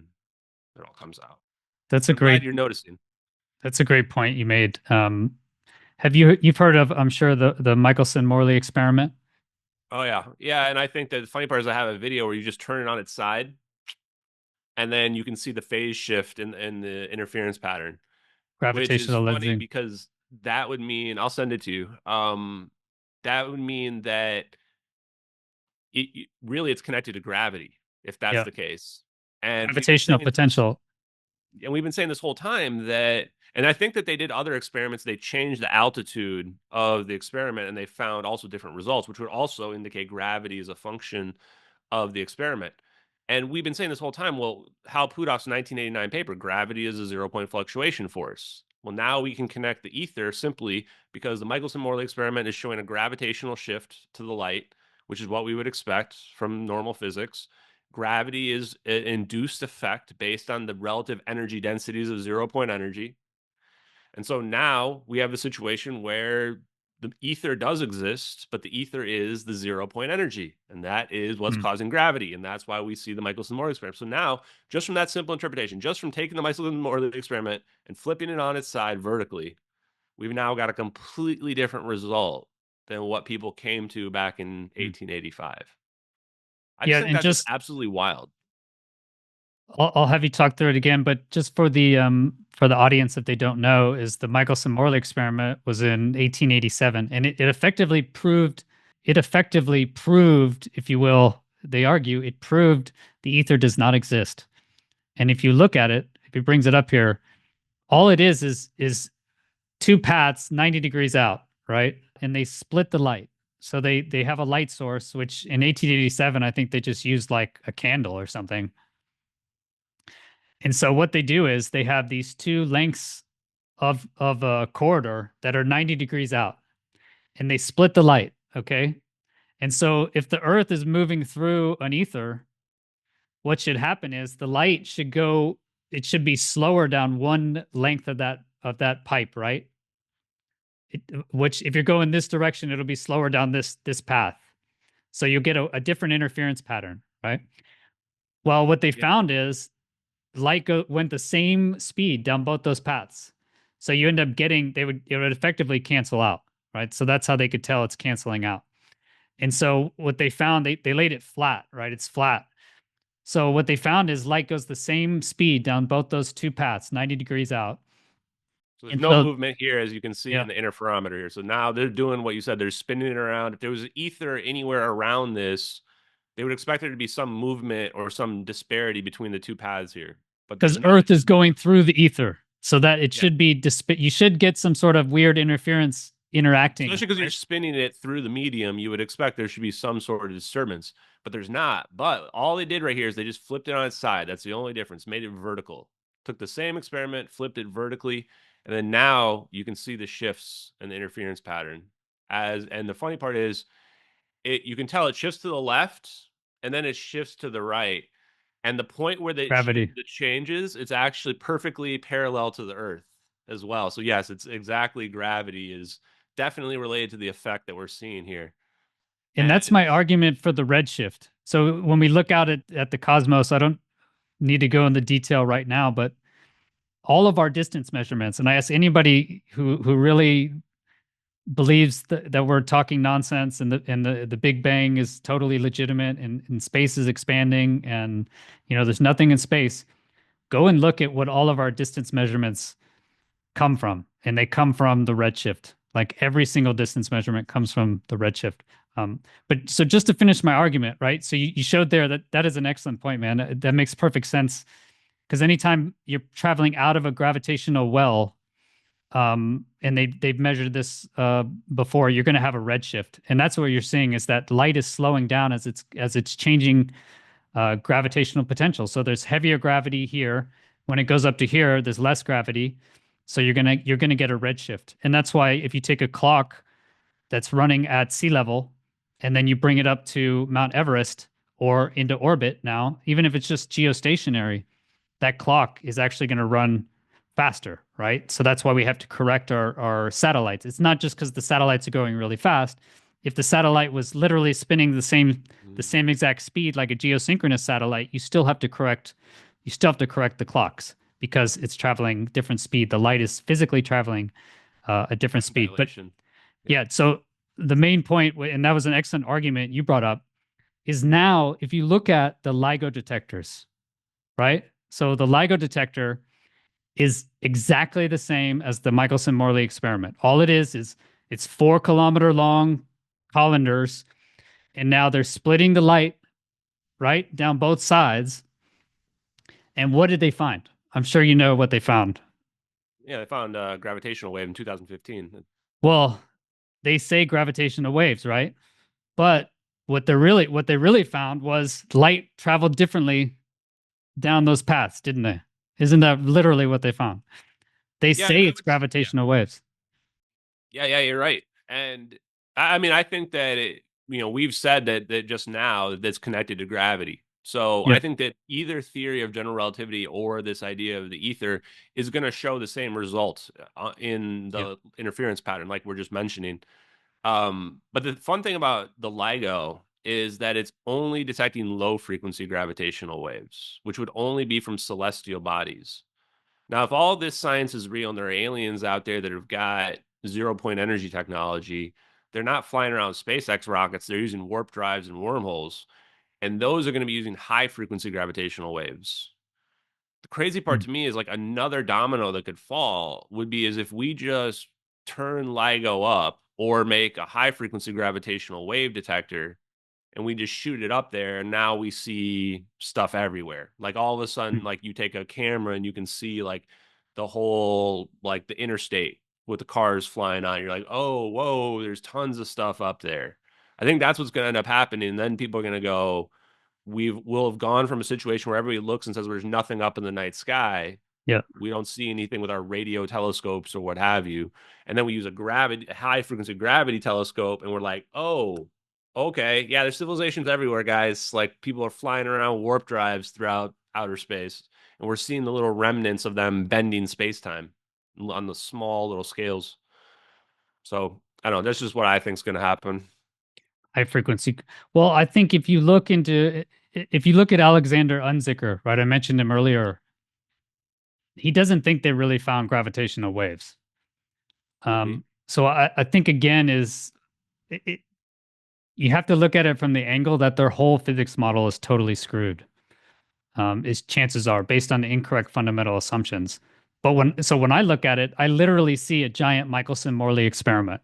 it all comes out. I'm glad you're noticing. That's a great point you made. You've heard of, I'm sure, the Michelson-Morley experiment? Oh yeah. Yeah. And I think that the funny part is I have a video where you just turn it on its side and then you can see the phase shift in the interference pattern. Gravitational which is funny lensing. because that would mean, I'll send it to you. That would mean that really it's connected to gravity, if that's the case. And Gravitational potential. And we've been saying this whole time that, and I think that they did other experiments. They changed the altitude of the experiment and they found also different results, which would also indicate gravity is a function of the experiment. And we've been saying this whole time, well, Hal Puthoff's 1989 paper, gravity is a 0-point fluctuation force. Well, now we can connect the ether simply because the Michelson-Morley experiment is showing a gravitational shift to the light, which is what we would expect from normal physics. gravity is an induced effect based on the relative energy densities of 0 point energy. And so now we have a situation where the ether does exist, but the ether is the 0 point energy. And that is what's causing gravity. And that's why we see the Michelson-Morley experiment. So now, just from that simple interpretation, just from taking the Michelson-Morley experiment and flipping it on its side vertically, we've now got a completely different result than what people came to back in 1885. I just think and that's just absolutely wild. I'll have you talk through it again, but just for the audience, if they don't know, is the Michelson-Morley experiment was in 1887, and it effectively proved, if you will, they argue it proved the ether does not exist. And if you look at it, if it brings it up here, all it is two paths 90 degrees out, right? And they split the light. So they have a light source, which in 1887, I think they just used like a candle or something. And so what they do is they have these two lengths of a corridor that are 90 degrees out, and they split the light, okay? And so if the Earth is moving through an ether, what should happen is the light should go, it should be slower down one length of that pipe, right? Which if you're going this direction, it'll be slower down this path. So you'll get a different interference pattern, right? Well, what they found is light went the same speed down both those paths. So you end up getting, it would effectively cancel out, right? So that's how they could tell it's canceling out. And so what they found, they laid it flat, right? It's flat. So what they found is light goes the same speed down both those two paths, 90 degrees out. So there's no movement here, as you can see in the interferometer here. So now they're doing what you said, they're spinning it around. If there was ether anywhere around this, they would expect there to be some movement or some disparity between the two paths here. But because Earth is going through the ether, so that it should be you should get some sort of weird interference interacting. Especially because you're spinning it through the medium, you would expect there should be some sort of disturbance, but there's not. But all they did right here is they just flipped it on its side. That's the only difference. Made it vertical. Took the same experiment, flipped it vertically, and then now you can see the shifts and the interference pattern. And the funny part is, you can tell it shifts to the left and then it shifts to the right. And the point where the changes, it's actually perfectly parallel to the Earth as well. So yes, it's exactly, gravity is definitely related to the effect that we're seeing here. And that's my argument for the redshift. So when we look out at the cosmos, I don't need to go into detail right now, but all of our distance measurements, and I ask anybody who really believes that we're talking nonsense and the Big Bang is totally legitimate and space is expanding and there's nothing in space, go and look at what all of our distance measurements come from, and they come from the redshift. Like every single distance measurement comes from the redshift. But so just to finish my argument, right? So you showed there that is an excellent point, man. That makes perfect sense, because anytime you're traveling out of a gravitational well, and they've measured this before, you're going to have a redshift, and that's what you're seeing is that light is slowing down as it's changing gravitational potential. So there's heavier gravity here. When it goes up to here, there's less gravity. So you're gonna get a redshift, and that's why if you take a clock that's running at sea level, and then you bring it up to Mount Everest or into orbit now, even if it's just geostationary, that clock is actually going to run faster, right? So that's why we have to correct our satellites. It's not just because the satellites are going really fast. If the satellite was literally spinning the same exact speed like a geosynchronous satellite, you still have to correct the clocks because it's traveling different speed. The light is physically traveling a different speed. But yeah, so the main point, and that was an excellent argument you brought up, is now if you look at the LIGO detectors, right? So the LIGO detector is exactly the same as the Michelson-Morley experiment. All it is it's 4-kilometer long colanders, and now they're splitting the light right down both sides. And what did they find? I'm sure you know what they found. Yeah, they found a gravitational wave in 2015. Well, they say gravitational waves, right? But what they really found was light traveled differently down those paths, didn't they? Isn't that literally what they found? They say it's gravitational waves. Yeah, you're right. And I mean, I think that we've said that just now that's connected to gravity. So I Yep. think that either theory of general relativity or this idea of the ether is going to show the same result in Yep. the interference pattern, like we're just mentioning. But the fun thing about the LIGO is that it's only detecting low frequency gravitational waves, which would only be from celestial bodies. Now, if all this science is real and there are aliens out there that have got 0 point energy technology, they're not flying around SpaceX rockets, they're using warp drives and wormholes. And those are going to be using high frequency gravitational waves. The crazy part Mm. to me is like another domino that could fall would be as if we just turn LIGO up or make a high frequency gravitational wave detector and we just shoot it up there and now we see stuff everywhere. Like all of a sudden, Mm. like you take a camera and you can see like the whole like the interstate with the cars flying on. You're like, oh, whoa, there's tons of stuff up there. I think that's what's going to end up happening. And then people are going to go, we'll have gone from a situation where everybody looks and says there's nothing up in the night sky. Yep. We don't see anything with our radio telescopes or what have you. And then we use a high frequency gravity telescope, and we're like, oh, okay, yeah, there's civilizations everywhere, guys. Like people are flying around warp drives throughout outer space, and we're seeing the little remnants of them bending space time on the small little scales. So I don't know. That's just what I think is going to happen. High frequency. Well, I think if you look at Alexander Unzicker, right? I mentioned him earlier. He doesn't think they really found gravitational waves. Mm-hmm. So I think again you have to look at it from the angle that their whole physics model is totally screwed. Is chances are based on the incorrect fundamental assumptions. But when I look at it, I literally see a giant Michelson-Morley experiment.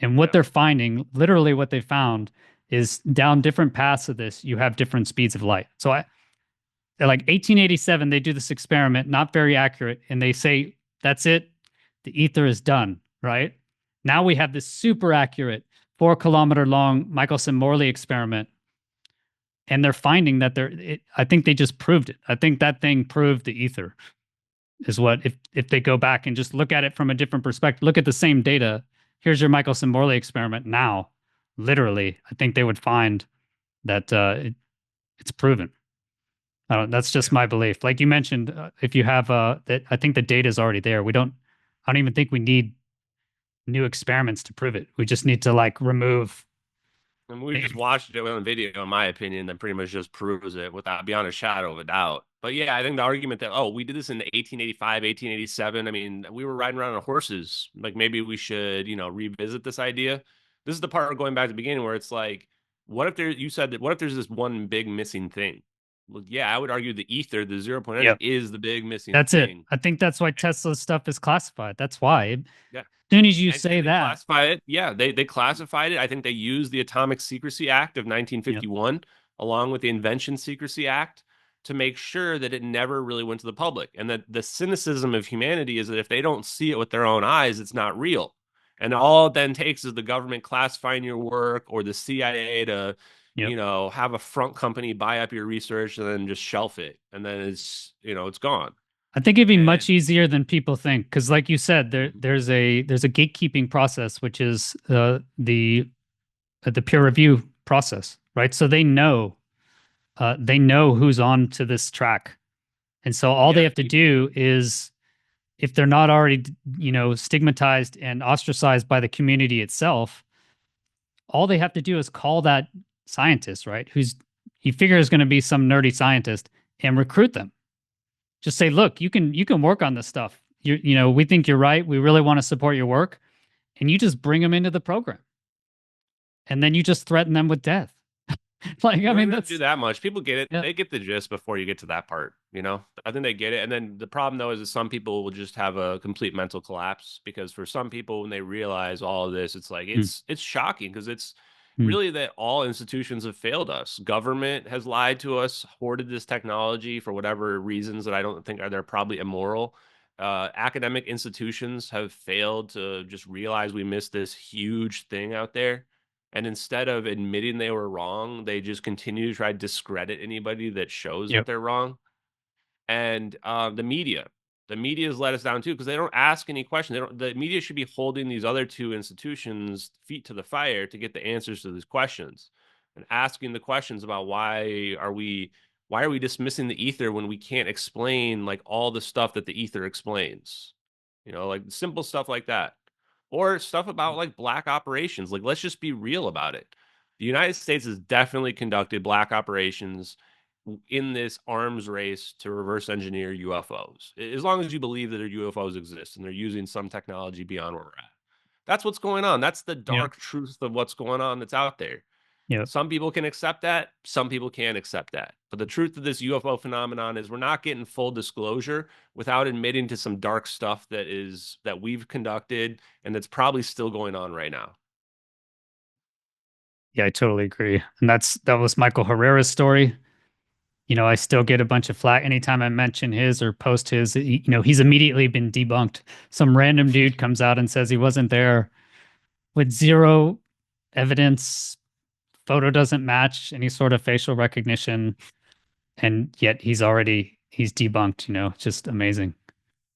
And what Yeah. they're finding, literally what they found is down different paths of this, you have different speeds of light. So they're like 1887, they do this experiment, not very accurate, and they say, that's it, the ether is done, right? Now we have this super accurate 4 kilometer long Michelson-Morley experiment. And they're finding that I think they just proved it. I think that thing proved the ether is what, if they go back and just look at it from a different perspective, look at the same data. Here's your Michelson-Morley experiment now. Literally, I think they would find that it's proven. That's just my belief. Like you mentioned, if you have that, I think the data is already there. I don't even think we need new experiments to prove it. We just need to like remove. And we just watched it on video, in my opinion, that pretty much just proves it without beyond a shadow of a doubt. But yeah, I think the argument that, oh, we did this in 1885, 1887. I mean, we were riding around on horses. Like maybe we should, revisit this idea. This is the part going back to the beginning where it's like, you said that, what if there's this one big missing thing? Well, yeah, I would argue the ether, the 0 point energy Yep. is the big missing That's it. thing. I think that's why Tesla's stuff is classified. That's why. Yeah. As soon as you And say they that, classify it. Yeah, they classified it. I think they used the Atomic Secrecy Act of yep. 1951 along with the Invention Secrecy Act to make sure that it never really went to the public. And that the cynicism of humanity is that if they don't see it with their own eyes, it's not real. And all it then takes is the government classifying your work or the CIA to, Yep. have a front company buy up your research and then just shelf it. And then it's gone. I think it'd be And much easier than people think because, like you said, there's a gatekeeping process, which is the peer review process, right? So they know who's on to this track, and so all they yeah, have to do is, if they're not already, stigmatized and ostracized by the community itself, all they have to do is call that scientist, right? Who's you figure is going to be some nerdy scientist, and recruit them. Just say, look, you can work on this stuff. We think you're right. We really want to support your work. And you just bring them into the program. And then you just threaten them with death. Like, I mean, that's do that much. People get it. Yeah. They get the gist before you get to that part. I think they get it. And then the problem though is that some people will just have a complete mental collapse because for some people, when they realize all of this, it's like it's shocking because it's really that all institutions have failed us. Government has lied to us, hoarded this technology for whatever reasons that I don't think they're probably immoral. Academic institutions have failed to just realize we missed this huge thing out there. And instead of admitting they were wrong, they just continue to try to discredit anybody that shows that they're wrong. And the media has let us down too because they don't ask any questions. The media should be holding these other two institutions feet to the fire to get the answers to these questions and asking the questions about why are we Why are we dismissing the ether when we can't explain like all the stuff that the ether explains? Like simple stuff like that. Or stuff about like black operations. Like, let's just be real about it. The United States has definitely conducted black operations in this arms race to reverse engineer UFOs. As long as you believe that UFOs exist and they're using some technology beyond where we're at. That's what's going on. That's the dark truth of what's going on that's out there. Yep. Some people can accept that. Some people can't accept that. But the truth of this UFO phenomenon is we're not getting full disclosure without admitting to some dark stuff that we've conducted and that's probably still going on right now. Yeah, I totally agree. And that was Michael Herrera's story. I still get a bunch of flack anytime I mention his or post his. He's immediately been debunked. Some random dude comes out and says he wasn't there with zero evidence. Photo doesn't match any sort of facial recognition, and yet he's debunked. It's just amazing.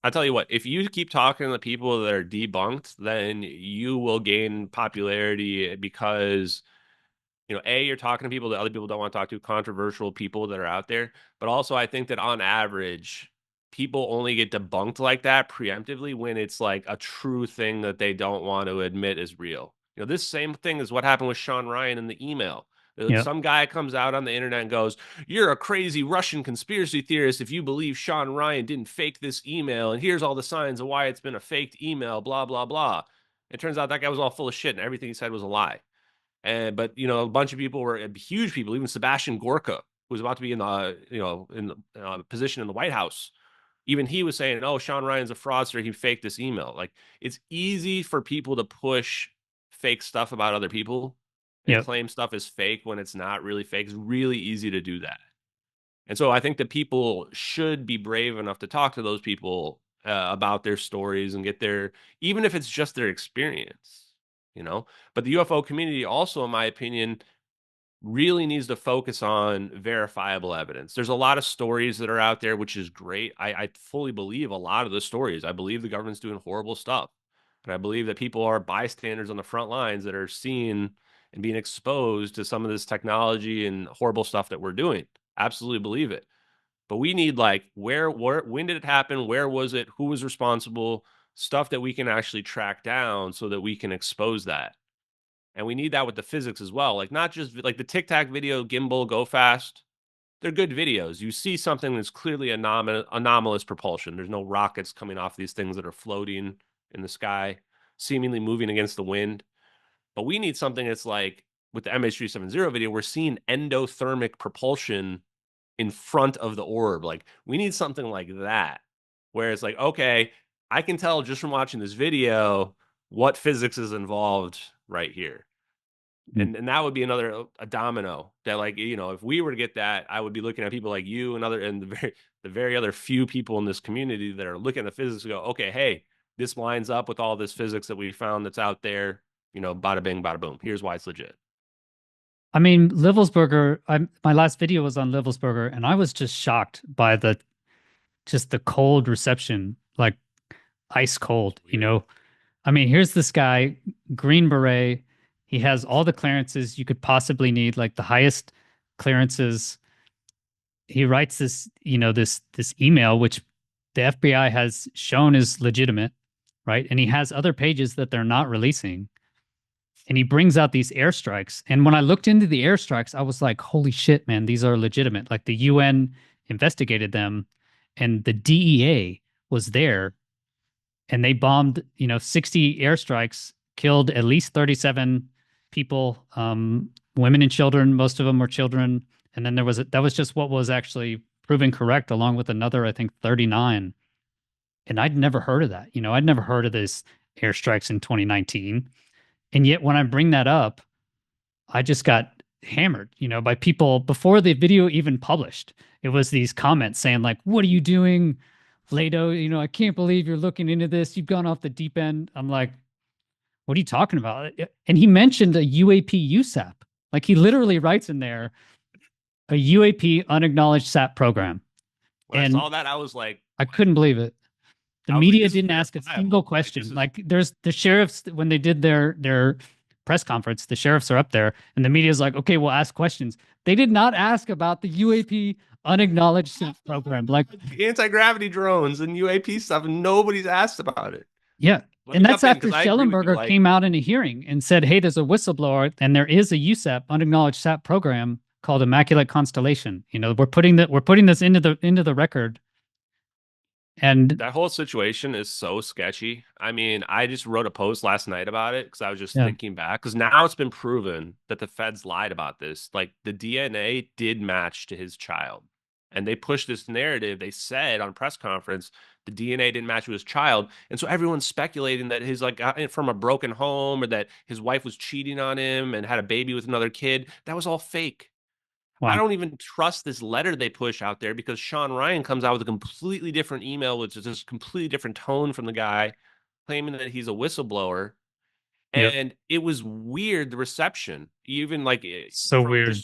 I'll tell you what, if you keep talking to the people that are debunked, then you will gain popularity because you're talking to people that other people don't want to talk to, controversial people that are out there. But also, I think that on average, people only get debunked like that preemptively when it's like a true thing that they don't want to admit is real. This same thing is what happened with Sean Ryan in the email. Yep. Some guy comes out on the internet and goes, "You're a crazy Russian conspiracy theorist if you believe Sean Ryan didn't fake this email, and here's all the signs of why it's been a faked email, blah, blah, blah." It turns out that guy was all full of shit and everything he said was a lie. But a bunch of people were huge people, even Sebastian Gorka, who was about to be in the position in the White House. Even he was saying, "Oh, Sean Ryan's a fraudster. He faked this email." Like, it's easy for people to push fake stuff about other people and claim stuff is fake when it's not really fake. It's really easy to do that. And so I think that people should be brave enough to talk to those people about their stories and get even if it's just their experience. But the UFO community also, in my opinion, really needs to focus on verifiable evidence. There's a lot of stories that are out there, which is great. I fully believe a lot of the stories. I believe the government's doing horrible stuff. And I believe that people are bystanders on the front lines that are seeing and being exposed to some of this technology and horrible stuff that we're doing. Absolutely believe it. But we need when did it happen? Where was it? Who was responsible? Stuff that we can actually track down so that we can expose that. And we need that with the physics as well. Like, not just like the Tic Tac video, Gimbal, Go Fast. They're good videos. You see something that's clearly anomalous propulsion. There's no rockets coming off these things that are floating in the sky, seemingly moving against the wind. But we need something that's like with the MH370 video, we're seeing endothermic propulsion in front of the orb. Like, we need something like that, where it's like, okay, I can tell just from watching this video what physics is involved right here. And that would be a domino that, like, if we were to get that, I would be looking at people like you and the very other few people in this community that are looking at the physics and go, okay, hey, this lines up with all this physics that we found that's out there, bada bing, bada boom. Here's why it's legit. I mean, Livelsberger, my last video was on Livelsberger, and I was just shocked by the cold reception, like ice cold, I mean, here's this guy, Green Beret. He has all the clearances you could possibly need, like the highest clearances. He writes this, this email, which the FBI has shown is legitimate, right? And he has other pages that they're not releasing. And he brings out these airstrikes. And when I looked into the airstrikes, I was like, holy shit, man, these are legitimate. Like, the UN investigated them and the DEA was there. And they bombed, 60 airstrikes, killed at least 37 people, women and children. Most of them were children. And then that was just what was actually proven correct, along with another, I think, 39. And I'd never heard of that. I'd never heard of this airstrikes in 2019. And yet when I bring that up, I just got hammered, by people before the video even published. It was these comments saying like, "What are you doing, Lehto? I can't believe you're looking into this. You've gone off the deep end." I'm like, what are you talking about? And he mentioned a UAP USAP. Like, he literally writes in there, a UAP unacknowledged SAP program. When I saw that, I was like, I couldn't believe it. The media didn't ask a single question. Like, there's the sheriffs, when they did their press conference. The sheriffs are up there, and the media's like, "Okay, we'll ask questions." They did not ask about the UAP unacknowledged SAP program. Like anti-gravity drones and UAP stuff, and nobody's asked about it. Yeah. Let And me that's jump in after because I agree with you. Schellenberger Like, came out in a hearing and said, hey, there's a whistleblower and there is a USAP, unacknowledged SAP program called Immaculate Constellation. You know, we're putting this into the record. And that whole situation is so sketchy. I mean, I just wrote a post last night about it because I was just yeah, thinking back. Because now it's been proven that the feds lied about this. Like the DNA did match to his child. And they pushed this narrative. They said on press conference the DNA didn't match with his child. And so everyone's speculating that he's like got it from a broken home or that his wife was cheating on him and had a baby with another kid. That was all fake. I wow. don't even trust this letter they push out there because Sean Ryan comes out with a completely different email, which is just completely different tone from the guy claiming that he's a whistleblower. Yep. And it was weird, the reception, even like So from weird.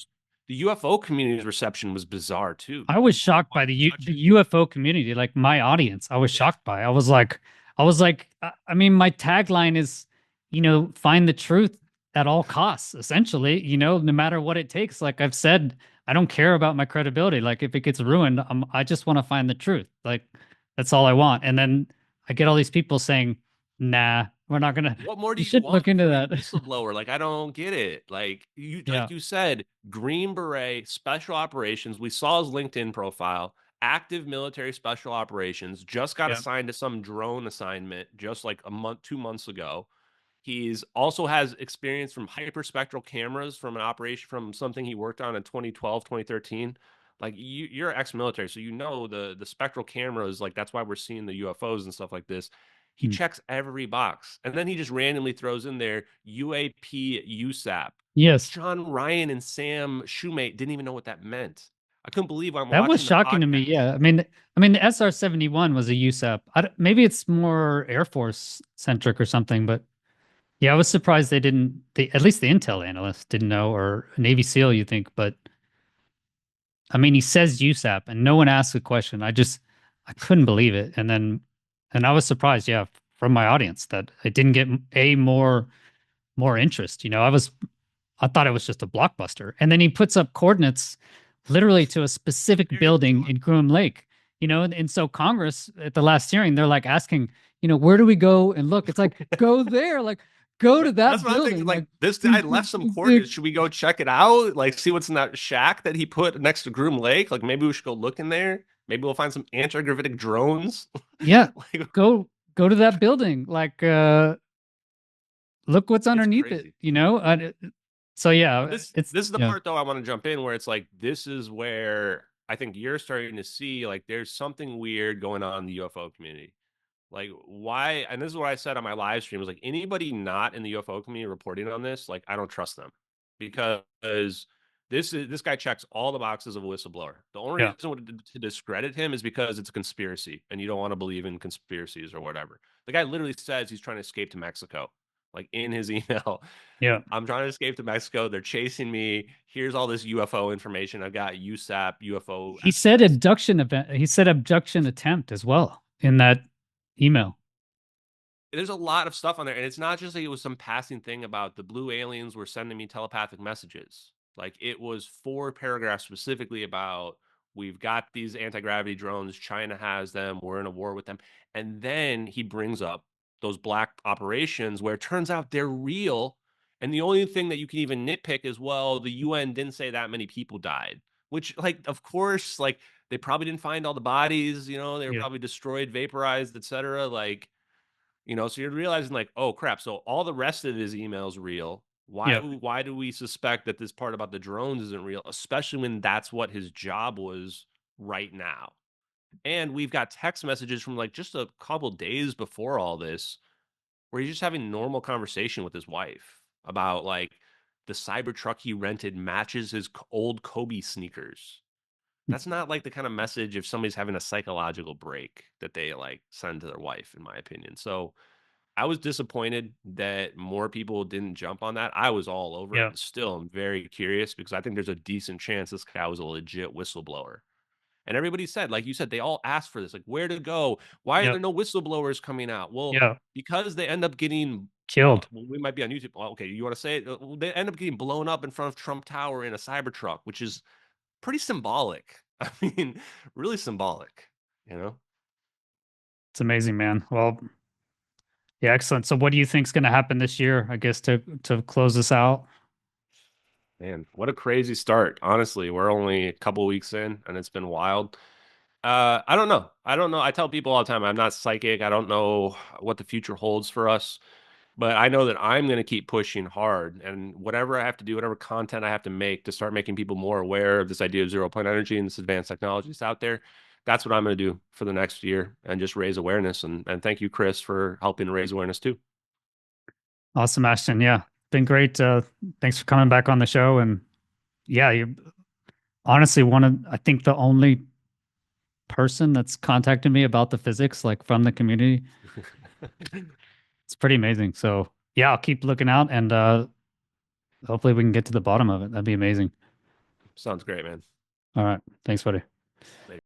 the UFO community's reception was bizarre too. I was shocked by the UFO community, like my audience. I was shocked by. I was like, I mean, my tagline is, you know, find the truth at all costs, essentially, you know, no matter what it takes. Like I've said, I don't care about my credibility. Like if it gets ruined, I just want to find the truth. Like that's all I want. And then I get all these people saying, nah, we're not gonna. What more do You you should want look into from a that. whistleblower? Like, I don't get it. Like Yeah. you said, Green Beret, special operations. We saw his LinkedIn profile, active military special operations, just got Yeah. assigned to some drone assignment just like a month, 2 months ago. He's also has experience from hyperspectral cameras from an operation from something he worked on in 2012, 2013. Like you're ex-military, so you know the spectral cameras, like that's why we're seeing the UFOs and stuff like this. He Hmm. checks every box. And then he just randomly throws in there UAP USAP. Yes. John Ryan and Sam Shoemate didn't even know what that meant. I couldn't believe I'm That was watching the shocking to me. podcast. Yeah, I mean, the SR-71 was a USAP. Maybe it's more Air Force centric or something, but yeah, I was surprised they didn't. At least the intel analyst didn't know, or a Navy SEAL, you think. But I mean, he says USAP, and no one asks a question. I couldn't believe it, and I was surprised. Yeah, from my audience that it didn't get more interest. You know, I thought it was just a blockbuster. And then he puts up coordinates literally to a specific building in Groom Lake, you know, and so Congress at the last hearing, they're like asking, you know, where do we go and look? It's like, go there, like go to that That's what I'm building. thinking. Like this guy left some coordinates. Should we go check it out? Like see what's in that shack that he put next to Groom Lake? Like maybe we should go look in there. Maybe we'll find some anti-gravitic drones. Yeah, Like, go to that building. Like look what's underneath it, you know? So yeah, this it's is the yeah. part though I want to jump in where it's like this is where I think you're starting to see like there's something weird going on in the UFO community. Like why? And this is what I said on my live stream was like anybody not in the UFO community reporting on this, like I don't trust them because this guy checks all the boxes of a whistleblower. The only Yeah. reason to discredit him is because it's a conspiracy and you don't want to believe in conspiracies or whatever. The guy literally says he's trying to escape to Mexico, like in his email. Yeah. I'm trying to escape to Mexico. They're chasing me. Here's all this UFO information. I've got USAP, UFO. He said abduction event. He said abduction attempt as well in that email. There's a lot of stuff on there. And it's not just like it was some passing thing about the blue aliens were sending me telepathic messages. Like it was 4 paragraphs specifically about we've got these anti-gravity drones. China has them. We're in a war with them. And then he brings up those black operations where it turns out they're real. And the only thing that you can even nitpick is, well, the UN didn't say that many people died, which like, of course, like they probably didn't find all the bodies, you know, they were probably destroyed, vaporized, etc. Like, you know, so you're realizing like, oh crap, so all the rest of his emails real. Why do we suspect that this part about the drones isn't real, especially when that's what his job was right now? And we've got text messages from like just a couple days before all this where he's just having normal conversation with his wife about like the Cybertruck he rented matches his old Kobe sneakers. That's not like the kind of message if somebody's having a psychological break that they like send to their wife, in my opinion. So I was disappointed that more people didn't jump on that. I was all over it. Still, I'm very curious because I think there's a decent chance this guy was a legit whistleblower. And everybody said, like you said, they all asked for this, like where to go? Why are there no whistleblowers coming out? Well, because they end up getting Killed. We might be on YouTube. Okay, you want to say it? They end up getting blown up in front of Trump Tower in a Cybertruck, which is pretty symbolic. I mean, really symbolic, you know? It's amazing, man. Well, yeah, excellent. So what do you think is going to happen this year, I guess, to close this out? Man, what a crazy start. Honestly, we're only a couple weeks in and it's been wild. I don't know. I don't know. I tell people all the time, I'm not psychic. I don't know what the future holds for us, but I know that I'm going to keep pushing hard, and whatever I have to do, whatever content I have to make to start making people more aware of this idea of 0 point energy and this advanced technology that's out there. That's what I'm going to do for the next year and just raise awareness. And thank you, Chris, for helping raise awareness too. Awesome, Ashton. Yeah, been great. Thanks for coming back on the show. And yeah, you honestly I think the only person that's contacted me about the physics, like from the community. It's pretty amazing. So yeah, I'll keep looking out, and hopefully we can get to the bottom of it. That'd be amazing. Sounds great, man. All right. Thanks, buddy. Later.